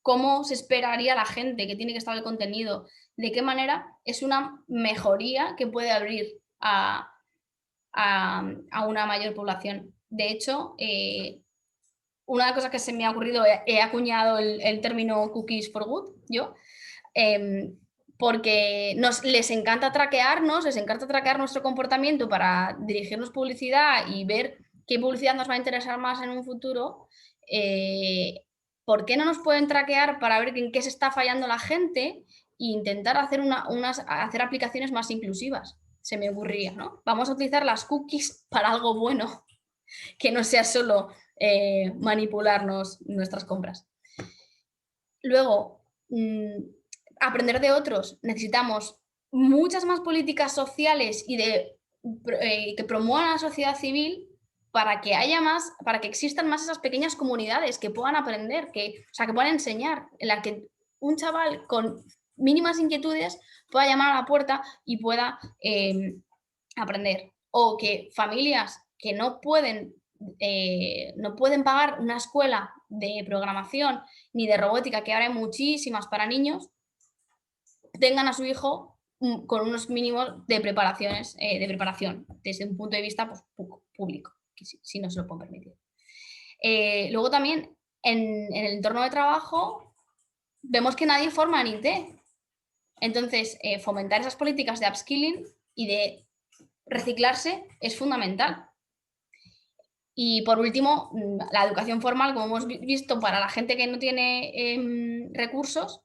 cómo se esperaría la gente que tiene que estar el contenido, de qué manera, es una mejoría que puede abrir a una mayor población. De hecho, una cosa que se me ha ocurrido, he acuñado el término cookies for good, yo, porque les encanta traquearnos, les encanta traquear nuestro comportamiento para dirigirnos publicidad y ver qué publicidad nos va a interesar más en un futuro. ¿Por qué no nos pueden traquear para ver en qué se está fallando la gente e intentar hacer hacer aplicaciones más inclusivas? Se me ocurría, ¿no? Vamos a utilizar las cookies para algo bueno, que no sea solo manipularnos nuestras compras. Luego, aprender de otros. Necesitamos muchas más políticas sociales y que promuevan a la sociedad civil para que haya más, para que existan más esas pequeñas comunidades que puedan aprender, que puedan enseñar, en la que un chaval con mínimas inquietudes pueda llamar a la puerta y pueda aprender. o que familias que no pueden pagar una escuela de programación ni de robótica, que ahora hay muchísimas para niños, tengan a su hijo con unos mínimos de preparación desde un punto de vista pues, público, que si no se lo pueden permitir. Luego también en el entorno de trabajo vemos que nadie forma en IT. Entonces, fomentar esas políticas de upskilling y de reciclarse es fundamental. Y por último, la educación formal, como hemos visto, para la gente que no tiene recursos,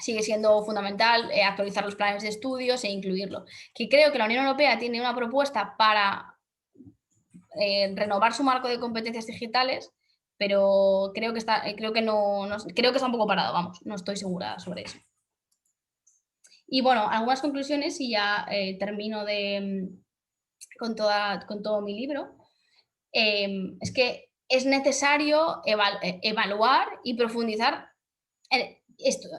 sigue siendo fundamental actualizar los planes de estudios e incluirlo. Que creo que la Unión Europea tiene una propuesta para renovar su marco de competencias digitales, pero creo que está un poco parado, vamos, no estoy segura sobre eso. Y bueno, algunas conclusiones y ya termino con todo mi libro. Es que es necesario evaluar y profundizar esto.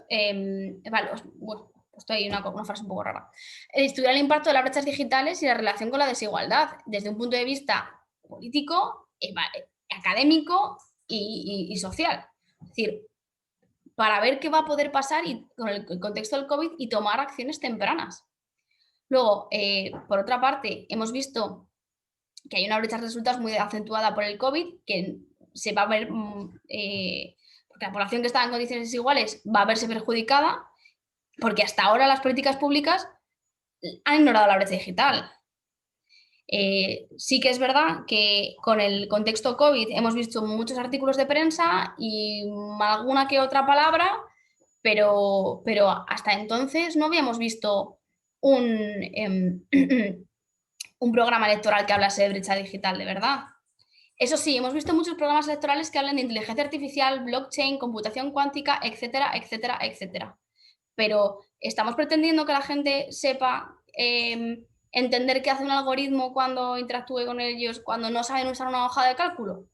Bueno, esto hay una frase un poco rara. Estudiar el impacto de las brechas digitales y la relación con la desigualdad desde un punto de vista político, académico y social. Es decir, para ver qué va a poder pasar con el contexto del COVID y tomar acciones tempranas. Luego, por otra parte, hemos visto que hay una brecha de resultados muy acentuada por el COVID, que se va a ver, porque la población que está en condiciones desiguales va a verse perjudicada, porque hasta ahora las políticas públicas han ignorado la brecha digital. Sí que es verdad que con el contexto COVID hemos visto muchos artículos de prensa y alguna que otra palabra, pero hasta entonces no habíamos visto un programa electoral que hablase de brecha digital, de verdad. Eso sí, hemos visto muchos programas electorales que hablan de inteligencia artificial, blockchain, computación cuántica, etcétera, etcétera, etcétera. Pero ¿estamos pretendiendo que la gente sepa entender qué hace un algoritmo cuando interactúe con ellos, cuando no saben usar una hoja de cálculo?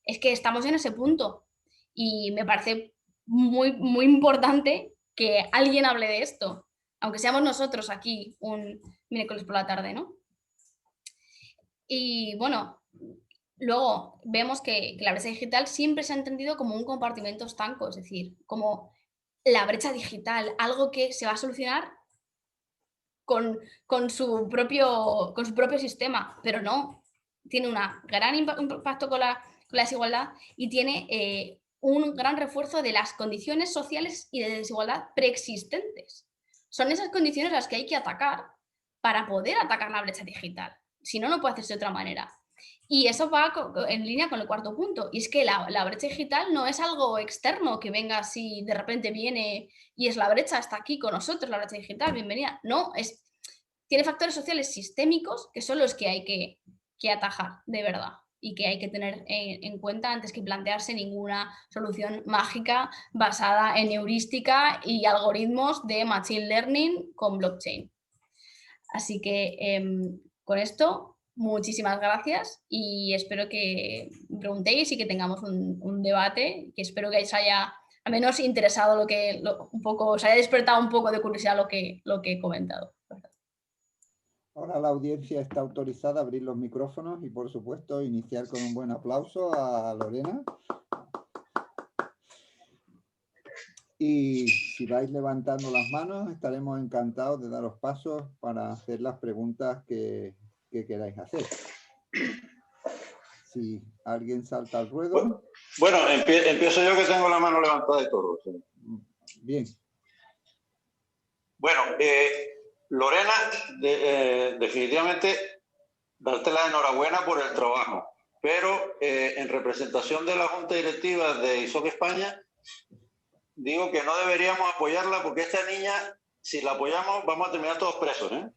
Es que estamos en ese punto. Y me parece muy, muy importante que alguien hable de esto, aunque seamos nosotros aquí un miércoles por la tarde, ¿no? Y bueno, luego vemos que la brecha digital siempre se ha entendido como un compartimento estanco, es decir, como la brecha digital, algo que se va a solucionar con su propio sistema, pero no, tiene un gran impacto con la desigualdad y tiene un gran refuerzo de las condiciones sociales y de desigualdad preexistentes. Son esas condiciones las que hay que atacar para poder atacar la brecha digital. Si no, no puede hacerse de otra manera. Y eso va en línea con el cuarto punto, y es que la brecha digital no es algo externo que venga así, de repente viene y es la brecha, está aquí con nosotros, la brecha digital, bienvenida. No, tiene factores sociales sistémicos que son los que hay que atajar de verdad y que hay que tener en cuenta antes que plantearse ninguna solución mágica basada en heurística y algoritmos de machine learning con blockchain. Así que con esto, muchísimas gracias y espero que me preguntéis y que tengamos un debate, que espero que os haya al menos interesado os haya despertado un poco de curiosidad lo que he comentado. Ahora la audiencia está autorizada a abrir los micrófonos y, por supuesto, iniciar con un buen aplauso a Lorena. Y si vais levantando las manos, estaremos encantados de daros pasos para hacer las preguntas que queráis hacer. Si alguien salta al ruedo. Bueno, empiezo yo que tengo la mano levantada y todo. ¿Sí? Bien. Bueno, Lorena, definitivamente darte la enhorabuena por el trabajo, pero en representación de la Junta Directiva de ISOC España, digo que no deberíamos apoyarla porque esta niña, si la apoyamos, vamos a terminar todos presos, ¿eh?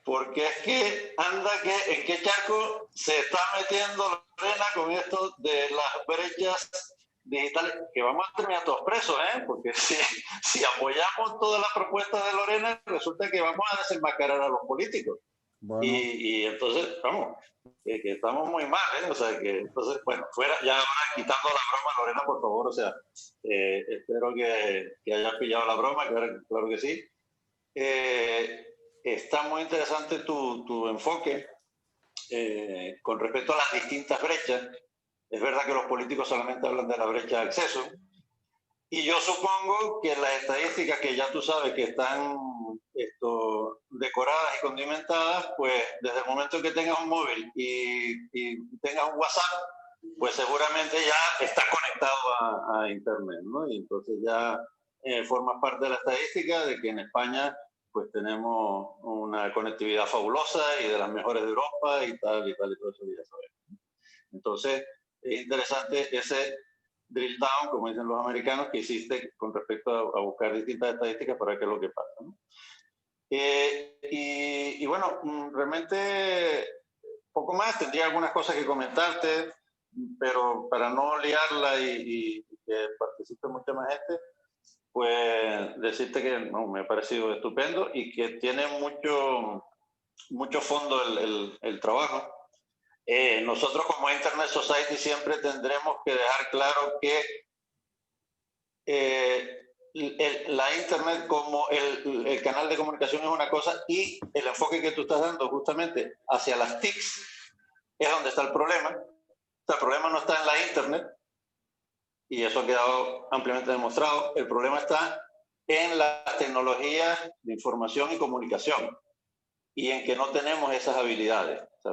Porque es que en qué charco se está metiendo Lorena con esto de las brechas digitales, que vamos a terminar todos presos, ¿eh? Porque si apoyamos todas las propuestas de Lorena, resulta que vamos a desenmascarar a los políticos. Bueno. Y entonces, vamos, que estamos muy mal, ¿eh? O sea, que entonces, bueno, fuera, ya ahora quitando la broma, Lorena, por favor, o sea, espero que hayas pillado la broma, claro que sí. Está muy interesante tu enfoque con respecto a las distintas brechas. Es verdad que los políticos solamente hablan de la brecha de acceso, y yo supongo que las estadísticas que ya tú sabes que están decoradas y condimentadas, pues desde el momento en que tengas un móvil y tengas un WhatsApp, pues seguramente ya estás conectado a Internet, ¿no? Y entonces ya formas parte de la estadística de que en España pues tenemos una conectividad fabulosa y de las mejores de Europa y tal, y todo eso que ya sabemos. Entonces, es interesante ese drill down, como dicen los americanos, que hiciste con respecto a buscar distintas estadísticas para ver qué es lo que pasa, ¿no? Y bueno, realmente poco más, tendría algunas cosas que comentarte, pero para no liarla y que participe mucha más gente, pues decirte que no, me ha parecido estupendo y que tiene mucho fondo el trabajo. Nosotros como Internet Society siempre tendremos que dejar claro que la Internet como el canal de comunicación es una cosa, y el enfoque que tú estás dando justamente hacia las TICs es donde está el problema. O sea, el problema no está en la Internet, y eso ha quedado ampliamente demostrado. El problema está en las tecnologías de información y comunicación, y en que no tenemos esas habilidades. O sea,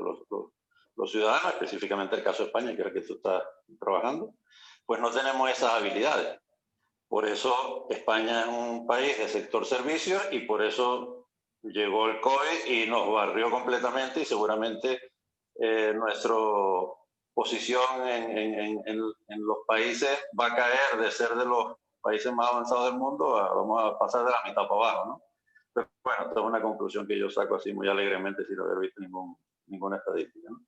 los ciudadanos, específicamente el caso de España, que es el que tú estás trabajando, pues no tenemos esas habilidades. Por eso España es un país de sector servicios, y por eso llegó el COVID y nos barrió completamente, y seguramente nuestra posición en los países va a caer de ser de los países más avanzados del mundo vamos a pasar de la mitad para abajo, ¿no? Pero bueno, esta es una conclusión que yo saco así muy alegremente sin haber visto ninguna estadística, ¿no?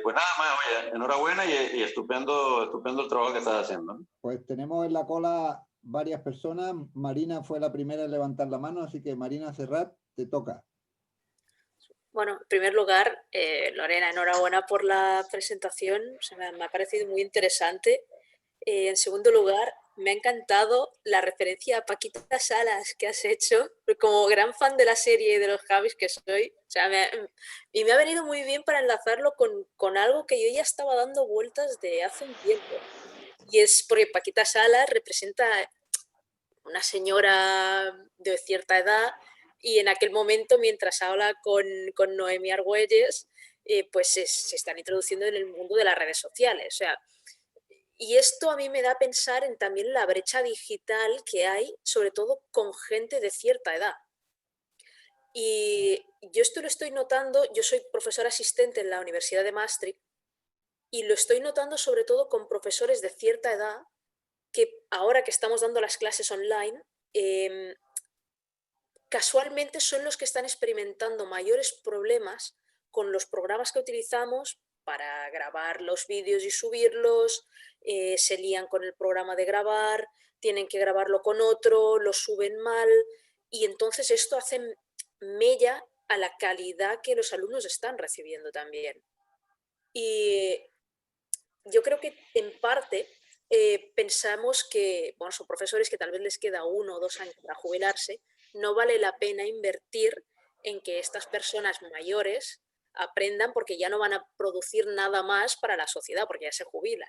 Pues nada más, oye, enhorabuena y estupendo el trabajo que estás haciendo, ¿no? Pues tenemos en la cola varias personas. Marina fue la primera en levantar la mano, así que Marina Serrat, te toca. Bueno, en primer lugar, Lorena, enhorabuena por la presentación, o sea, me ha parecido muy interesante. En segundo lugar, me ha encantado la referencia a Paquita Salas que has hecho, como gran fan de la serie y de los Javis que soy. O sea, me ha venido muy bien para enlazarlo con algo que yo ya estaba dando vueltas de hace un tiempo. Y es porque Paquita Salas representa una señora de cierta edad, y en aquel momento, mientras habla con Noemí Argüelles, pues se están introduciendo en el mundo de las redes sociales. O sea, y esto a mí me da a pensar en también la brecha digital que hay, sobre todo con gente de cierta edad. Y yo esto lo estoy notando, yo soy profesora asistente en la Universidad de Maastricht, y lo estoy notando sobre todo con profesores de cierta edad que ahora que estamos dando las clases online, casualmente son los que están experimentando mayores problemas con los programas que utilizamos para grabar los vídeos y subirlos. Se lían con el programa de grabar, tienen que grabarlo con otro, lo suben mal, y entonces esto hace mella a la calidad que los alumnos están recibiendo también. Y yo creo que en parte pensamos que, bueno, son profesores que tal vez les queda 1 o 2 años para jubilarse, no vale la pena invertir en que estas personas mayores aprendan, porque ya no van a producir nada más para la sociedad, porque ya se jubilan.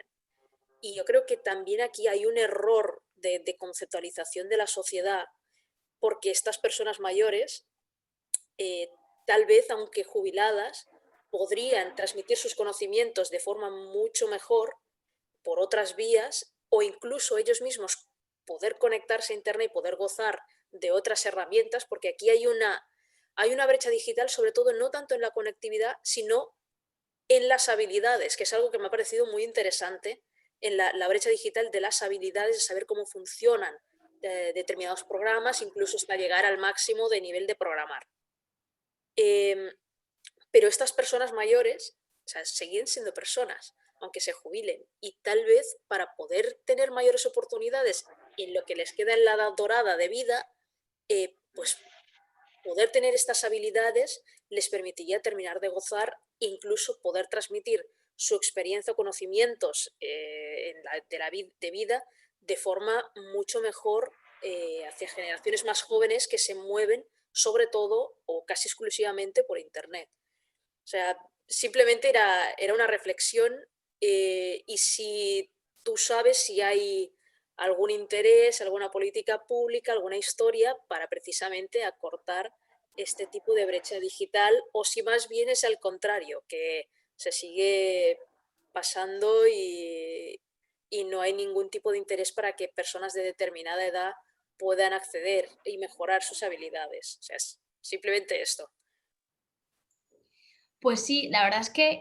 Y yo creo que también aquí hay un error de conceptualización de la sociedad, porque estas personas mayores, tal vez, aunque jubiladas, podrían transmitir sus conocimientos de forma mucho mejor por otras vías, o incluso ellos mismos poder conectarse a Internet y poder gozar de otras herramientas, porque aquí hay una brecha digital, sobre todo no tanto en la conectividad, sino en las habilidades, que es algo que me ha parecido muy interesante, en la brecha digital de las habilidades, de saber cómo funcionan determinados programas, incluso hasta llegar al máximo de nivel de programar. Pero estas personas mayores, o sea, siguen siendo personas, aunque se jubilen, y tal vez para poder tener mayores oportunidades en lo que les queda en la edad dorada de vida, pues poder tener estas habilidades les permitiría terminar de gozar, e incluso poder transmitir su experiencia o conocimientos de vida de forma mucho mejor hacia generaciones más jóvenes que se mueven sobre todo o casi exclusivamente por Internet. O sea, simplemente era una reflexión y si tú sabes si hay algún interés, alguna política pública, alguna historia para precisamente acortar este tipo de brecha digital, o si más bien es al contrario, que se sigue pasando y no hay ningún tipo de interés para que personas de determinada edad puedan acceder y mejorar sus habilidades. O sea, es simplemente esto. Pues sí, la verdad es que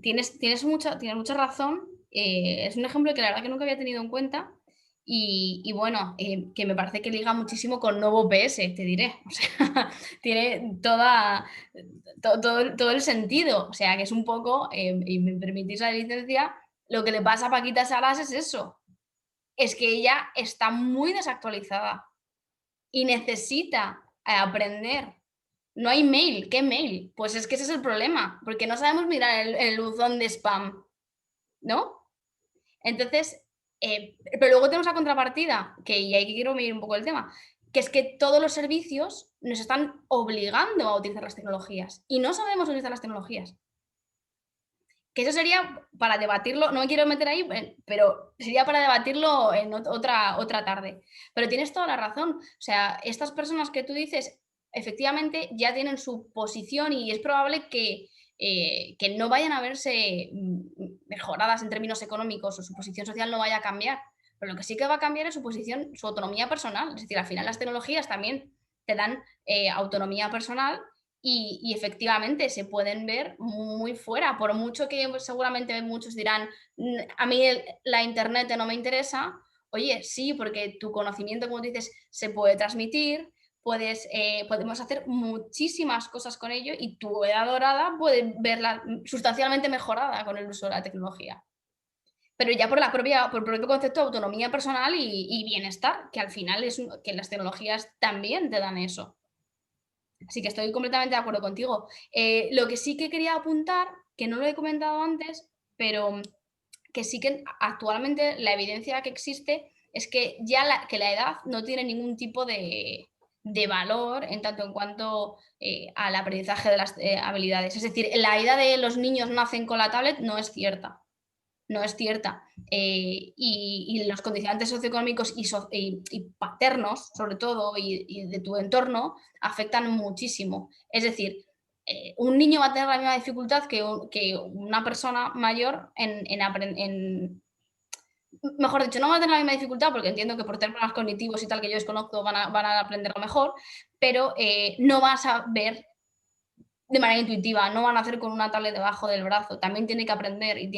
tienes mucha razón. Es un ejemplo que la verdad que nunca había tenido en cuenta. Y bueno, que me parece que liga muchísimo con Novo PS, te diré. O sea, tiene todo el sentido. O sea, que es un poco, y me permitís la licencia, lo que le pasa a Paquita Salas es eso. Es que ella está muy desactualizada y necesita aprender. No hay mail. ¿Qué mail? Pues es que ese es el problema, porque no sabemos mirar el buzón de spam, ¿no? Entonces, pero luego tenemos la contrapartida, y ahí quiero medir un poco el tema, que es que todos los servicios nos están obligando a utilizar las tecnologías y no sabemos utilizar las tecnologías. Que eso sería para debatirlo, no me quiero meter ahí, pero sería para debatirlo en otra tarde. Pero tienes toda la razón. O sea, estas personas que tú dices, efectivamente ya tienen su posición y es probable que no vayan a verse mejoradas en términos económicos o su posición social no vaya a cambiar. Pero lo que sí que va a cambiar es su posición, su autonomía personal. Es decir, al final las tecnologías también te dan autonomía personal. Y efectivamente se pueden ver muy fuera, por mucho que seguramente muchos dirán, a mí la internet no me interesa. Oye, sí, porque tu conocimiento, como dices, se puede transmitir, podemos hacer muchísimas cosas con ello y tu edad dorada puede verla sustancialmente mejorada con el uso de la tecnología. Pero ya por el propio concepto de autonomía personal y bienestar, que al final que las tecnologías también te dan eso. Así que estoy completamente de acuerdo contigo. Lo que sí que quería apuntar, que no lo he comentado antes, pero que sí que actualmente la evidencia que existe es que ya la edad no tiene ningún tipo de valor en tanto en cuanto al aprendizaje de las habilidades. Es decir, la idea de los niños nacen con la tablet no es cierta. No es cierta. Y los condicionantes socioeconómicos y paternos, sobre todo, y de tu entorno, afectan muchísimo. Es decir, un niño va a tener la misma dificultad que una persona mayor mejor dicho, no va a tener la misma dificultad, porque entiendo que por temas cognitivos y tal que yo desconozco van a aprenderlo mejor, pero no vas a ver de manera intuitiva, no van a hacer con una tablet debajo del brazo, también tiene que aprender y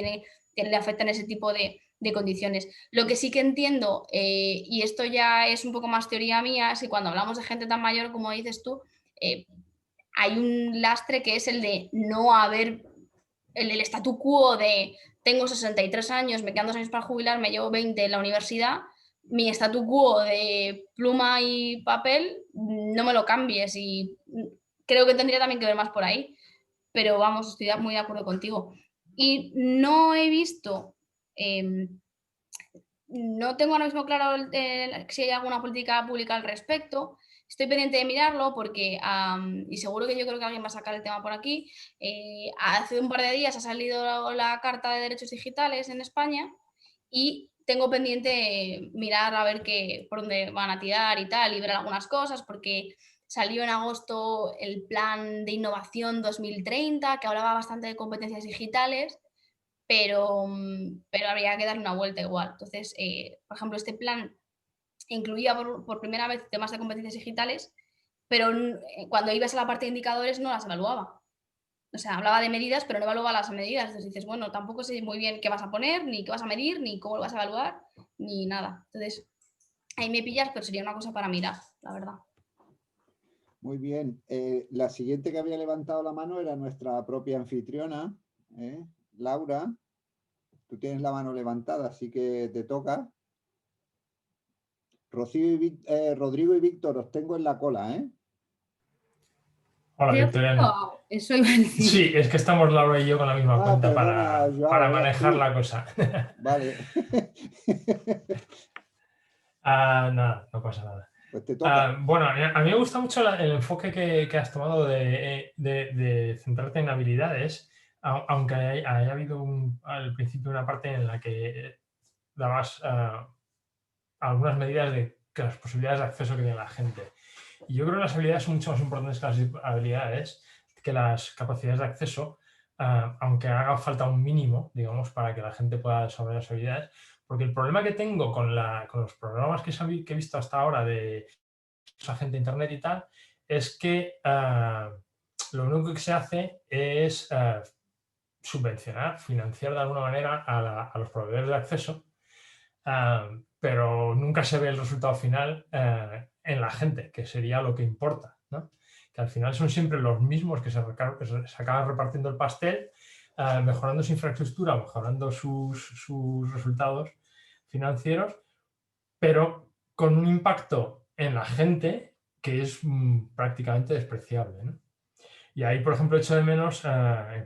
le afectan ese tipo de condiciones. Lo que sí que entiendo, y esto ya es un poco más teoría mía, es que cuando hablamos de gente tan mayor como dices tú, hay un lastre que es el de no haber, el statu quo de tengo 63 años, me quedan 2 años para jubilar, me llevo 20 en la universidad, mi statu quo de pluma y papel no me lo cambies, y creo que tendría también que ver más por ahí, pero vamos, estoy muy de acuerdo contigo. Y no he visto, no tengo ahora mismo claro si hay alguna política pública al respecto. Estoy pendiente de mirarlo porque, y seguro que yo creo que alguien va a sacar el tema por aquí, hace un par de días ha salido la Carta de Derechos Digitales en España y tengo pendiente mirar a ver por dónde van a tirar y tal, y ver algunas cosas, porque salió en agosto el Plan de Innovación 2030, que hablaba bastante de competencias digitales, pero habría que darle una vuelta igual. Entonces, por ejemplo, este plan incluía por primera vez temas de competencias digitales, pero cuando ibas a la parte de indicadores no las evaluaba. O sea, hablaba de medidas, pero no evaluaba las medidas. Entonces dices, bueno, tampoco sé muy bien qué vas a poner, ni qué vas a medir, ni cómo lo vas a evaluar, ni nada. Entonces, ahí me pillas, pero sería una cosa para mirar, la verdad. Muy bien. La siguiente que había levantado la mano era nuestra propia anfitriona, Laura. Tú tienes la mano levantada, así que te toca. Rodrigo y Víctor, os tengo en la cola, ¿eh? Hola, Victoriano. Eso iba a decir. Sí, es que estamos Laura y yo con la misma cuenta perdona, Joao, para manejar la cosa. Vale. Nada, no pasa nada. Pues te toca. Bueno, a mí me gusta mucho el enfoque que has tomado de centrarte en habilidades, aunque haya habido al principio una parte en la que dabas algunas medidas de que las posibilidades de acceso que tiene la gente. Y yo creo que las habilidades son mucho más importantes que las habilidades, que las capacidades de acceso, aunque haga falta un mínimo, digamos, para que la gente pueda desarrollar las habilidades. Porque el problema que tengo con los programas que he visto hasta ahora de gente de Internet y tal, es que lo único que se hace es subvencionar, financiar de alguna manera a los proveedores de acceso, pero nunca se ve el resultado final en la gente, que sería lo que importa, ¿no? Que al final son siempre los mismos que se acaban repartiendo el pastel, mejorando su infraestructura, mejorando sus resultados financieros, pero con un impacto en la gente que es prácticamente despreciable, ¿no? Y ahí, por ejemplo, echo de menos,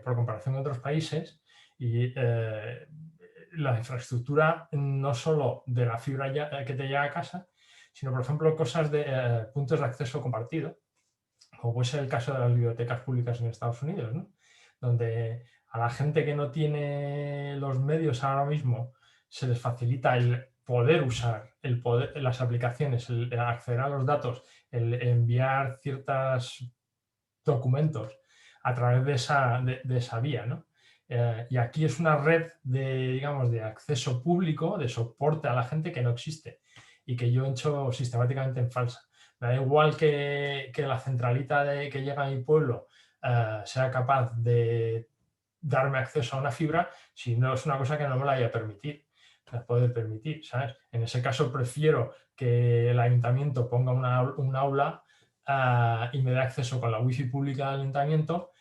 por comparación con otros países, y la infraestructura no solo de la fibra que te llega a casa, sino, por ejemplo, cosas de puntos de acceso compartido, como puede ser el caso de las bibliotecas públicas en Estados Unidos, ¿no? Donde a la gente que no tiene los medios ahora mismo se les facilita el poder usar las aplicaciones, el acceder a los datos, el enviar ciertos documentos a través de esa vía, ¿no? Y aquí es una red digamos, de acceso público, de soporte a la gente que no existe y que yo echo sistemáticamente en falsa. Me da igual que la centralita que llega a mi pueblo sea capaz de darme acceso a una fibra si no es una cosa que no me la vaya a permitir, poder permitir, ¿sabes? En ese caso prefiero que el ayuntamiento ponga un aula y me dé acceso con la wifi pública del ayuntamiento,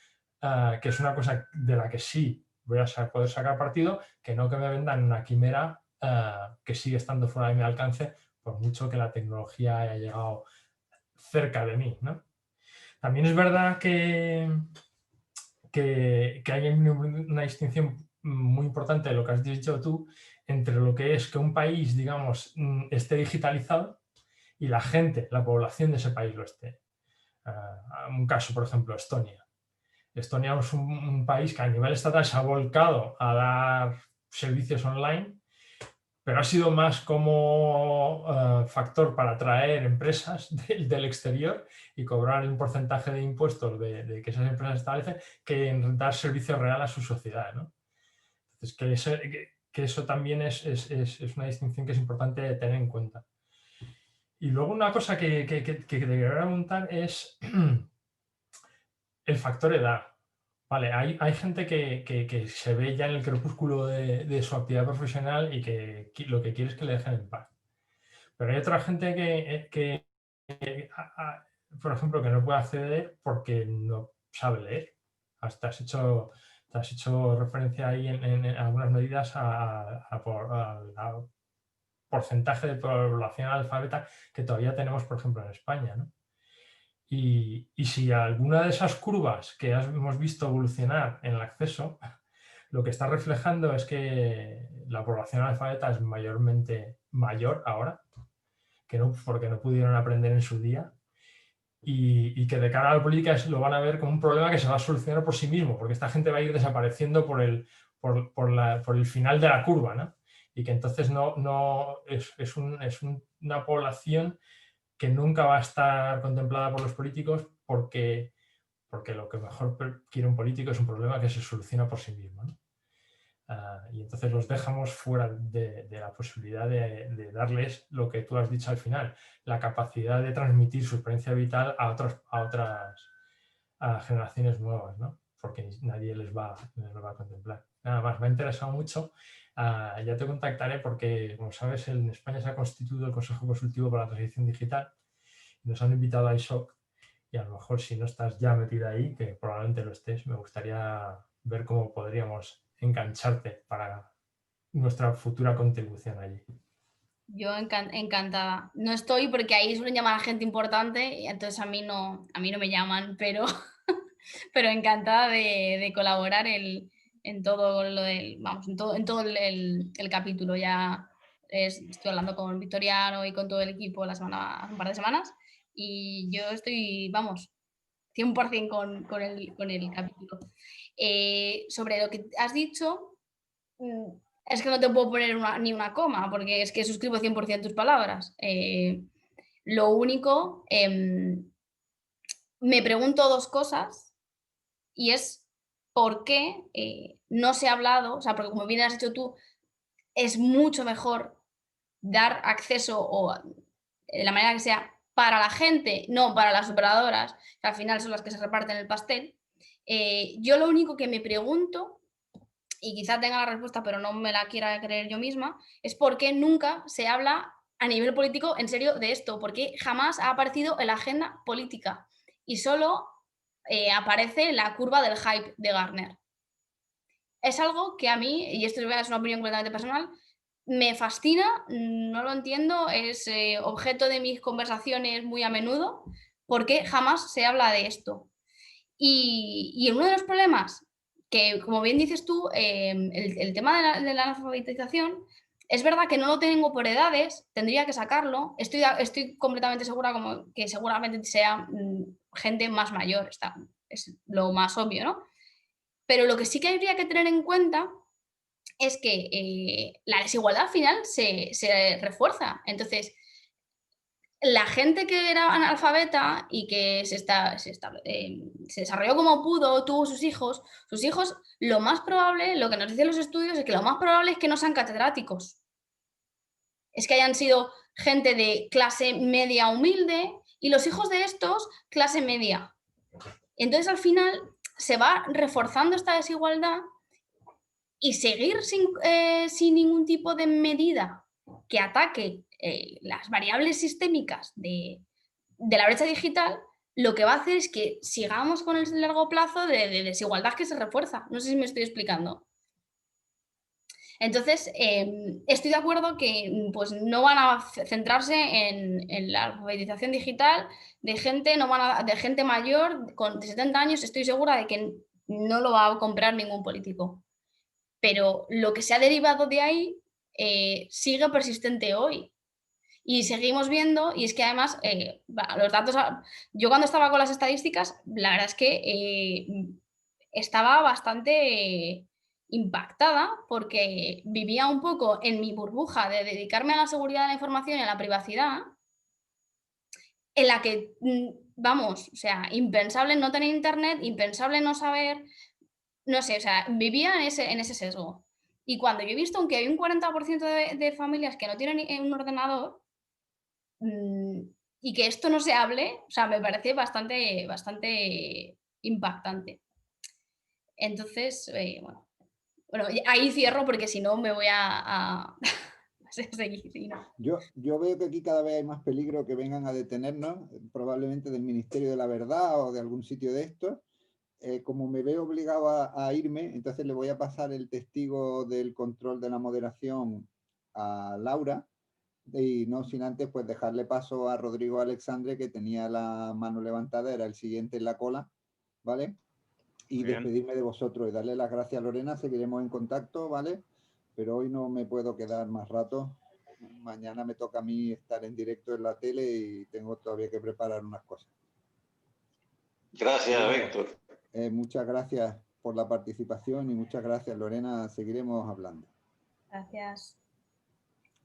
que es una cosa de la que sí voy a poder sacar partido, que no que me vendan una quimera que sigue estando fuera de mi alcance, por mucho que la tecnología haya llegado cerca de mí, ¿no? También es verdad que hay una distinción muy importante de lo que has dicho tú entre lo que es que un país, digamos, esté digitalizado y la gente, la población de ese país lo esté. Un caso, por ejemplo, Estonia. Estonia es un país que a nivel estatal se ha volcado a dar servicios online, pero ha sido más como factor para atraer empresas del exterior y cobrar un porcentaje de impuestos de que esas empresas establecen, que en dar servicio real a su sociedad, ¿no? Entonces, que eso también es una distinción que es importante tener en cuenta. Y luego una cosa que te quería preguntar es el factor edad. Vale, hay gente que se ve ya en el crepúsculo de su actividad profesional y que lo que quiere es que le dejen en paz. Pero hay otra gente por ejemplo, que no puede acceder porque no sabe leer. Hasta has hecho referencia ahí en algunas medidas al porcentaje de población analfabeta que todavía tenemos, por ejemplo, en España, ¿no? Y si alguna de esas curvas que hemos visto evolucionar en el acceso, lo que está reflejando es que la población analfabeta es mayormente mayor ahora, porque no pudieron aprender en su día, y que de cara a la política lo van a ver como un problema que se va a solucionar por sí mismo, porque esta gente va a ir desapareciendo por el final de la curva, ¿no? Y que entonces es una población que nunca va a estar contemplada por los políticos porque lo que mejor quiere un político es un problema que se soluciona por sí mismo, ¿no? Y entonces los dejamos fuera de la posibilidad de darles lo que tú has dicho al final, la capacidad de transmitir su experiencia vital a otras generaciones nuevas, ¿no? Porque nadie les va a contemplar. Nada más, me ha interesado mucho. Ya te contactaré porque, como sabes, en España se ha constituido el Consejo Consultivo para la Transición Digital. Nos han invitado a ISOC y a lo mejor si no estás ya metida ahí, que probablemente lo estés, me gustaría ver cómo podríamos engancharte para nuestra futura contribución allí. Yo encantada. No estoy porque ahí suelen llamar a gente importante y entonces a mí no me llaman, pero encantada de colaborar en todo lo del, vamos, en todo el capítulo. Ya estoy hablando con Victoriano y con todo el equipo un par de semanas, y yo estoy, vamos, 100% con el capítulo. Sobre lo que has dicho, es que no te puedo poner ni una coma, porque es que suscribo 100% tus palabras. Lo único, me pregunto dos cosas, y es por qué no se ha hablado, o sea, porque como bien has dicho tú, es mucho mejor dar acceso o de la manera que sea para la gente, no para las operadoras, que al final son las que se reparten el pastel. Yo lo único que me pregunto, y quizá tenga la respuesta, pero no me la quiera creer yo misma, es por qué nunca se habla a nivel político en serio de esto, porque jamás ha aparecido en la agenda política y solo aparece la curva del hype de Garner. Es algo que a mí, y esto es una opinión completamente personal, me fascina, no lo entiendo, es objeto de mis conversaciones muy a menudo, porque jamás se habla de esto. Y uno de los problemas, que como bien dices tú, el tema de la alfabetización, es verdad que no lo tengo por edades, tendría que sacarlo, estoy completamente segura como que seguramente sea gente más mayor, es lo más obvio, ¿no? Pero lo que sí que habría que tener en cuenta es que la desigualdad al final se refuerza. Entonces, la gente que era analfabeta y que se desarrolló como pudo, tuvo sus hijos, lo más probable, lo que nos dicen los estudios, es que lo más probable es que no sean catedráticos. Es que hayan sido gente de clase media humilde y los hijos de estos, clase media. Entonces, al final, se va reforzando esta desigualdad y seguir sin ningún tipo de medida que ataque las variables sistémicas de la brecha digital, lo que va a hacer es que sigamos con el largo plazo de desigualdad que se refuerza. No sé si me estoy explicando. Entonces, estoy de acuerdo que pues, no van a centrarse en la alfabetización digital de gente, de gente mayor de 70 años. Estoy segura de que no lo va a comprar ningún político. Pero lo que se ha derivado de ahí sigue persistente hoy. Y seguimos viendo, y es que además los datos, yo cuando estaba con las estadísticas, la verdad es que estaba bastante impactada porque vivía un poco en mi burbuja de dedicarme a la seguridad de la información y a la privacidad, en la que, vamos, o sea, impensable no tener internet, impensable no saber, no sé, o sea, vivía en ese sesgo. Y cuando yo he visto que hay un 40% de familias que no tienen un ordenador, y que esto no se hable, o sea, me parece bastante impactante. Entonces, bueno, ahí cierro porque si no me voy a seguir. ¿Sí, no? Yo veo que aquí cada vez hay más peligro que vengan a detenernos, probablemente del Ministerio de la Verdad o de algún sitio de estos. Como me veo obligado a irme, entonces le voy a pasar el testigo del control de la moderación a Laura, y no sin antes pues dejarle paso a Rodrigo Alexandre, que tenía la mano levantada, era el siguiente en la cola, ¿vale? Y despedirme de vosotros y darle las gracias a Lorena. Seguiremos en contacto, ¿vale? Pero hoy no me puedo quedar más rato. Mañana me toca a mí estar en directo en la tele y tengo todavía que preparar unas cosas. Gracias, Víctor. Muchas gracias por la participación y muchas gracias, Lorena. Seguiremos hablando. Gracias.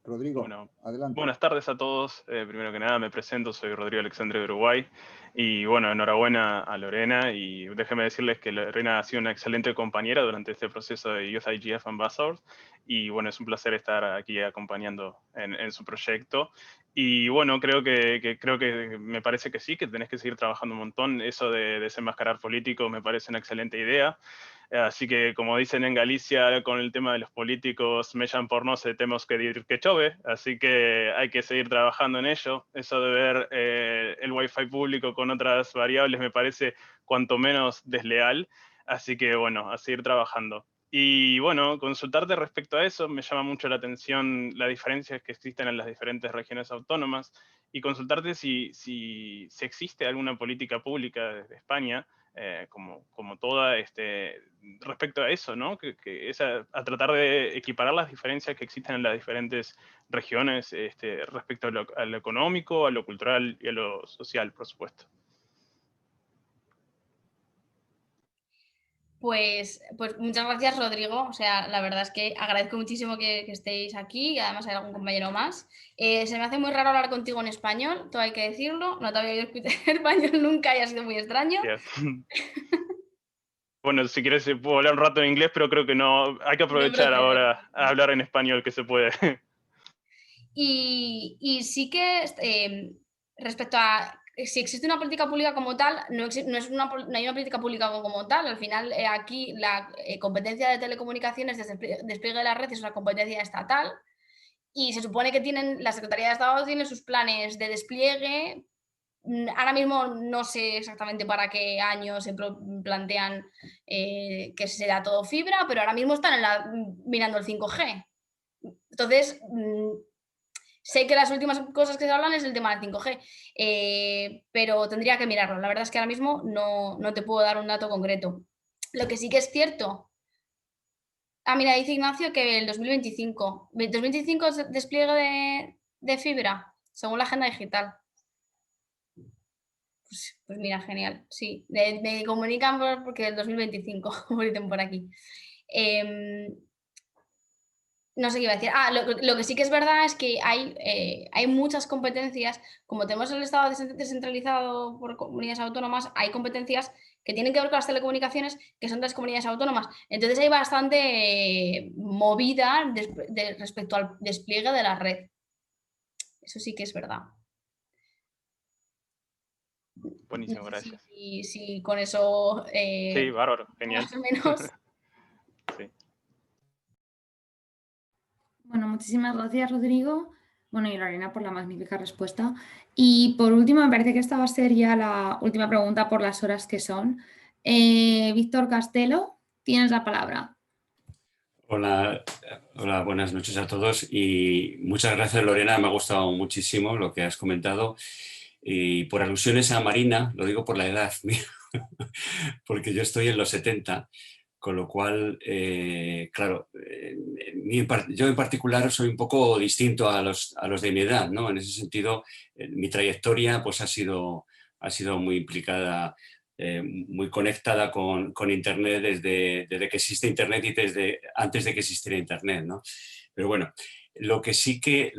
Rodrigo, bueno, adelante. Buenas tardes a todos. Primero que nada me presento, soy Rodrigo Alexandre de Uruguay. Y bueno, enhorabuena a Lorena, y déjenme decirles que Lorena ha sido una excelente compañera durante este proceso de Youth IGF Ambassadors. Y bueno, es un placer estar aquí acompañando en su proyecto. Y bueno, creo que me parece que sí, que tenés que seguir trabajando un montón. Eso de desenmascarar políticos me parece una excelente idea. Así que, como dicen en Galicia, con el tema de los políticos, me llaman por no sé, tenemos que dir que chove, así que hay que seguir trabajando en ello. Eso de ver el Wi-Fi público con otras variables me parece cuanto menos desleal, así que bueno, a seguir trabajando. Y bueno, consultarte respecto a eso, me llama mucho la atención las diferencias que existen en las diferentes regiones autónomas, y consultarte si existe alguna política pública desde España como toda, respecto a eso, ¿no? Que es a tratar de equiparar las diferencias que existen en las diferentes regiones respecto a lo económico, a lo cultural y a lo social, por supuesto. Pues muchas gracias, Rodrigo. O sea, la verdad es que agradezco muchísimo que estéis aquí y además hay algún compañero más. Se me hace muy raro hablar contigo en español, todo hay que decirlo. No te había oído escuchar en español nunca y ha sido muy extraño. Yeah. Bueno, si quieres puedo hablar un rato en inglés, pero creo que no, hay que aprovechar ahora a hablar en español que se puede. Y sí que respecto a si existe una política pública como tal, no hay una política pública como tal. Al final, aquí la competencia de telecomunicaciones desde el despliegue de la red es una competencia estatal y se supone que la Secretaría de Estado tiene sus planes de despliegue. Ahora mismo no sé exactamente para qué año se plantean que será todo fibra, pero ahora mismo están mirando el 5G. Entonces, sé que las últimas cosas que se hablan es el tema del 5G, pero tendría que mirarlo. La verdad es que ahora mismo no te puedo dar un dato concreto. Lo que sí que es cierto... mira, dice Ignacio que el 2025. ¿2025 es despliegue de fibra? Según la agenda digital. Pues mira, genial. Sí, me comunican porque el 2025, como dicen por aquí. No sé qué iba a decir. Lo que sí que es verdad es que hay muchas competencias, como tenemos el Estado descentralizado por comunidades autónomas, hay competencias que tienen que ver con las telecomunicaciones que son de las comunidades autónomas. Entonces hay bastante movida respecto al despliegue de la red. Eso sí que es verdad. Buenísimo, gracias. Sí, con eso... sí, bárbaro, genial. Más o menos... Sí. Bueno, muchísimas gracias, Rodrigo. Bueno, y Lorena por la magnífica respuesta. Y por último, me parece que esta va a ser ya la última pregunta por las horas que son. Víctor Castelo, tienes la palabra. Hola, buenas noches a todos y muchas gracias, Lorena. Me ha gustado muchísimo lo que has comentado. Y por alusiones a Marina, lo digo por la edad mía, porque yo estoy en los 70, con lo cual, claro, yo en particular soy un poco distinto a los de mi edad, ¿no? En ese sentido, mi trayectoria pues, ha sido muy implicada, muy conectada con Internet desde que existe Internet y desde antes de que existiera Internet, ¿no? Pero bueno, lo que sí que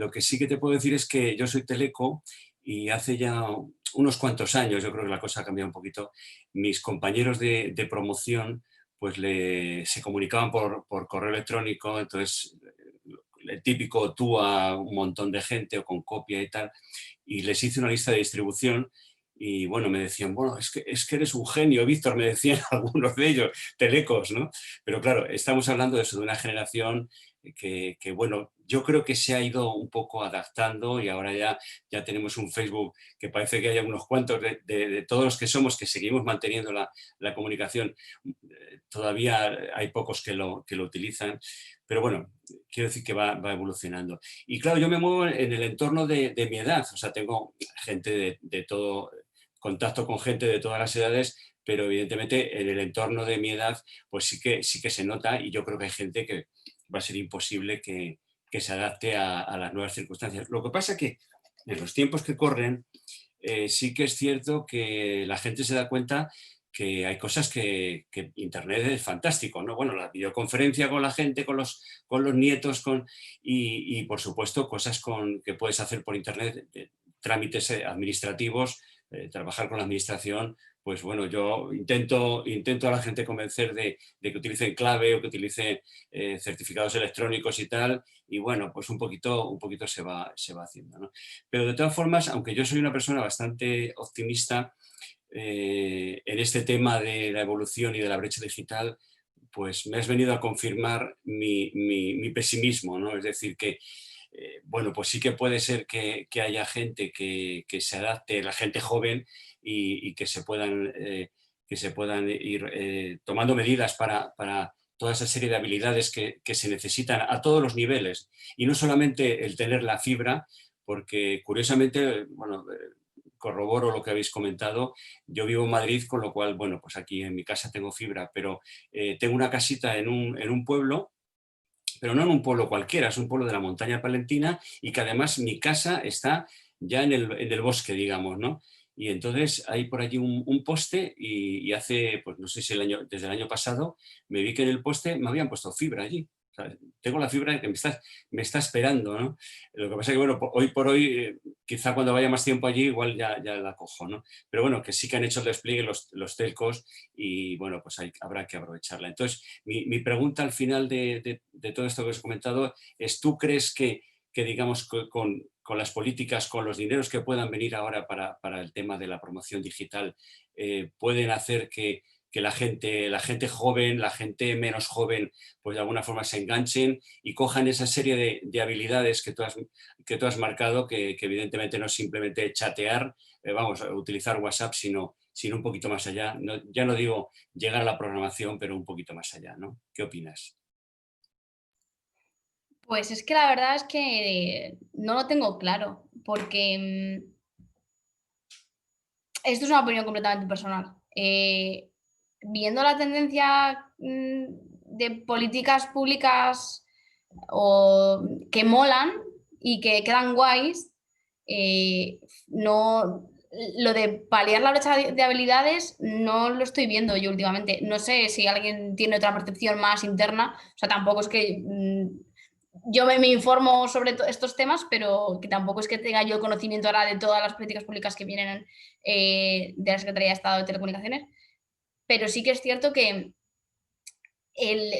te puedo decir es que yo soy teleco y hace ya unos cuantos años, yo creo que la cosa ha cambiado un poquito, mis compañeros de promoción pues se comunicaban por correo electrónico, entonces el típico tú a un montón de gente o con copia y tal, y les hice una lista de distribución y bueno, me decían, bueno, es que eres un genio, Víctor, me decían algunos de ellos, telecos, ¿no? Pero claro, estamos hablando de eso, de una generación que bueno, yo creo que se ha ido un poco adaptando y ahora ya tenemos un Facebook que parece que hay unos cuantos de todos los que somos, que seguimos manteniendo la comunicación. Todavía hay pocos que lo utilizan, pero bueno, quiero decir que va evolucionando. Y claro, yo me muevo en el entorno de mi edad, o sea, tengo gente de todo, contacto con gente de todas las edades, pero evidentemente en el entorno de mi edad, pues sí que se nota y yo creo que hay gente que va a ser imposible que se adapte a las nuevas circunstancias. Lo que pasa es que en los tiempos que corren, sí que es cierto que la gente se da cuenta que hay cosas que Internet es fantástico, ¿no? Bueno, la videoconferencia con la gente, con los nietos, y por supuesto cosas que puedes hacer por Internet, trámites administrativos, trabajar con la administración. Pues bueno, yo intento a la gente convencer de que utilicen clave o que utilicen certificados electrónicos y tal, y bueno, pues un poquito se va haciendo, ¿no? Pero de todas formas, aunque yo soy una persona bastante optimista en este tema de la evolución y de la brecha digital, pues me has venido a confirmar mi pesimismo, ¿no? Es decir, que bueno, pues sí que puede ser que haya gente que se adapte, la gente joven, y que se puedan ir tomando medidas para toda esa serie de habilidades que se necesitan a todos los niveles. Y no solamente el tener la fibra, porque curiosamente, bueno, corroboro lo que habéis comentado. Yo vivo en Madrid, con lo cual, bueno, pues aquí en mi casa tengo fibra, pero tengo una casita en un pueblo, pero no en un pueblo cualquiera, es un pueblo de la montaña palentina y que además mi casa está ya en el bosque, digamos, ¿no? Y entonces hay por allí un poste y hace, pues no sé si desde el año pasado, me vi que en el poste me habían puesto fibra allí. O sea, tengo la fibra que me está esperando, ¿no? Lo que pasa es que, bueno, hoy por hoy, quizá cuando vaya más tiempo allí, igual ya la cojo, ¿no? Pero bueno, que sí que han hecho el despliegue los telcos y, bueno, pues habrá que aprovecharla. Entonces, mi pregunta al final de todo esto que os he comentado es, ¿tú crees que digamos, con las políticas, con los dineros que puedan venir ahora para el tema de la promoción digital, pueden hacer que la gente joven, la gente menos joven, pues de alguna forma se enganchen y cojan esa serie de habilidades que tú has marcado, que evidentemente no es simplemente chatear, vamos, a utilizar WhatsApp, sino un poquito más allá. No, ya no digo llegar a la programación, pero un poquito más allá, ¿no? ¿Qué opinas? Pues es que la verdad es que no lo tengo claro, porque esto es una opinión completamente personal. Viendo la tendencia de políticas públicas que molan y que quedan guays, no, lo de paliar la brecha de habilidades no lo estoy viendo yo últimamente. No sé si alguien tiene otra percepción más interna, o sea, tampoco es que yo me informo sobre estos temas, pero que tampoco es que tenga yo conocimiento ahora de todas las políticas públicas que vienen de la Secretaría de Estado de Telecomunicaciones, pero sí que es cierto que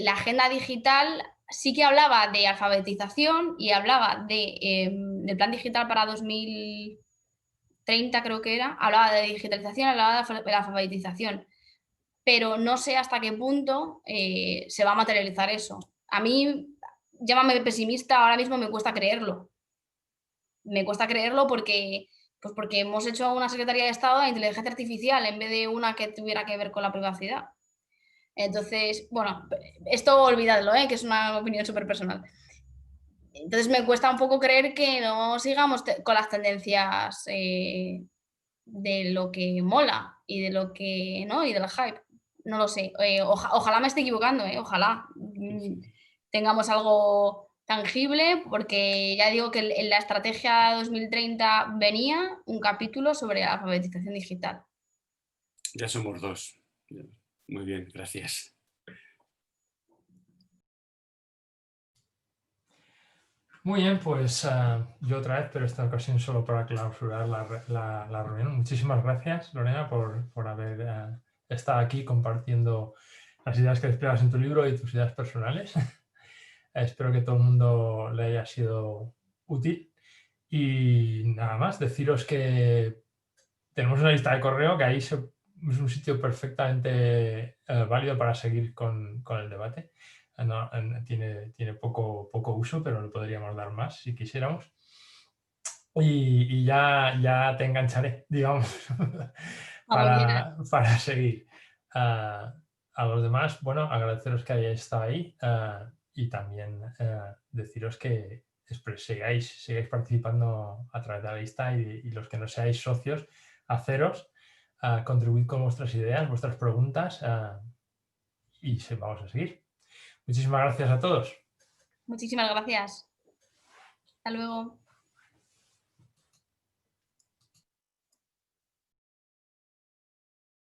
la agenda digital sí que hablaba de alfabetización y hablaba del plan digital para 2030, creo que era, hablaba de digitalización, hablaba de la alfabetización, pero no sé hasta qué punto se va a materializar eso. A mí, llámame pesimista, ahora mismo me cuesta creerlo. Me cuesta creerlo porque hemos hecho una Secretaría de Estado de Inteligencia Artificial en vez de una que tuviera que ver con la privacidad. Entonces, bueno, esto olvidadlo, que es una opinión súper personal. Entonces me cuesta un poco creer que no sigamos con las tendencias de lo que mola y de lo que, ¿no? Y del hype. No lo sé. Ojalá me esté equivocando, ojalá tengamos algo tangible, porque ya digo que en la estrategia 2030 venía un capítulo sobre la alfabetización digital. Ya somos dos. Muy bien, gracias. Muy bien, pues yo otra vez, pero esta ocasión solo para clausurar la reunión. Muchísimas gracias, Lorena, por haber estado aquí compartiendo las ideas que desplegas en tu libro y tus ideas personales. Espero que todo el mundo le haya sido útil. Y nada más, deciros que tenemos una lista de correo que ahí es un sitio perfectamente válido para seguir con el debate. No, tiene poco uso, pero le podríamos dar más si quisiéramos. Y ya te engancharé, digamos, para seguir. A los demás, bueno, agradeceros que hayáis estado ahí y también deciros que sigáis participando a través de la lista y los que no seáis socios, haceros, contribuid con vuestras ideas, vuestras preguntas y vamos a seguir. Muchísimas gracias a todos. Muchísimas gracias. Hasta luego.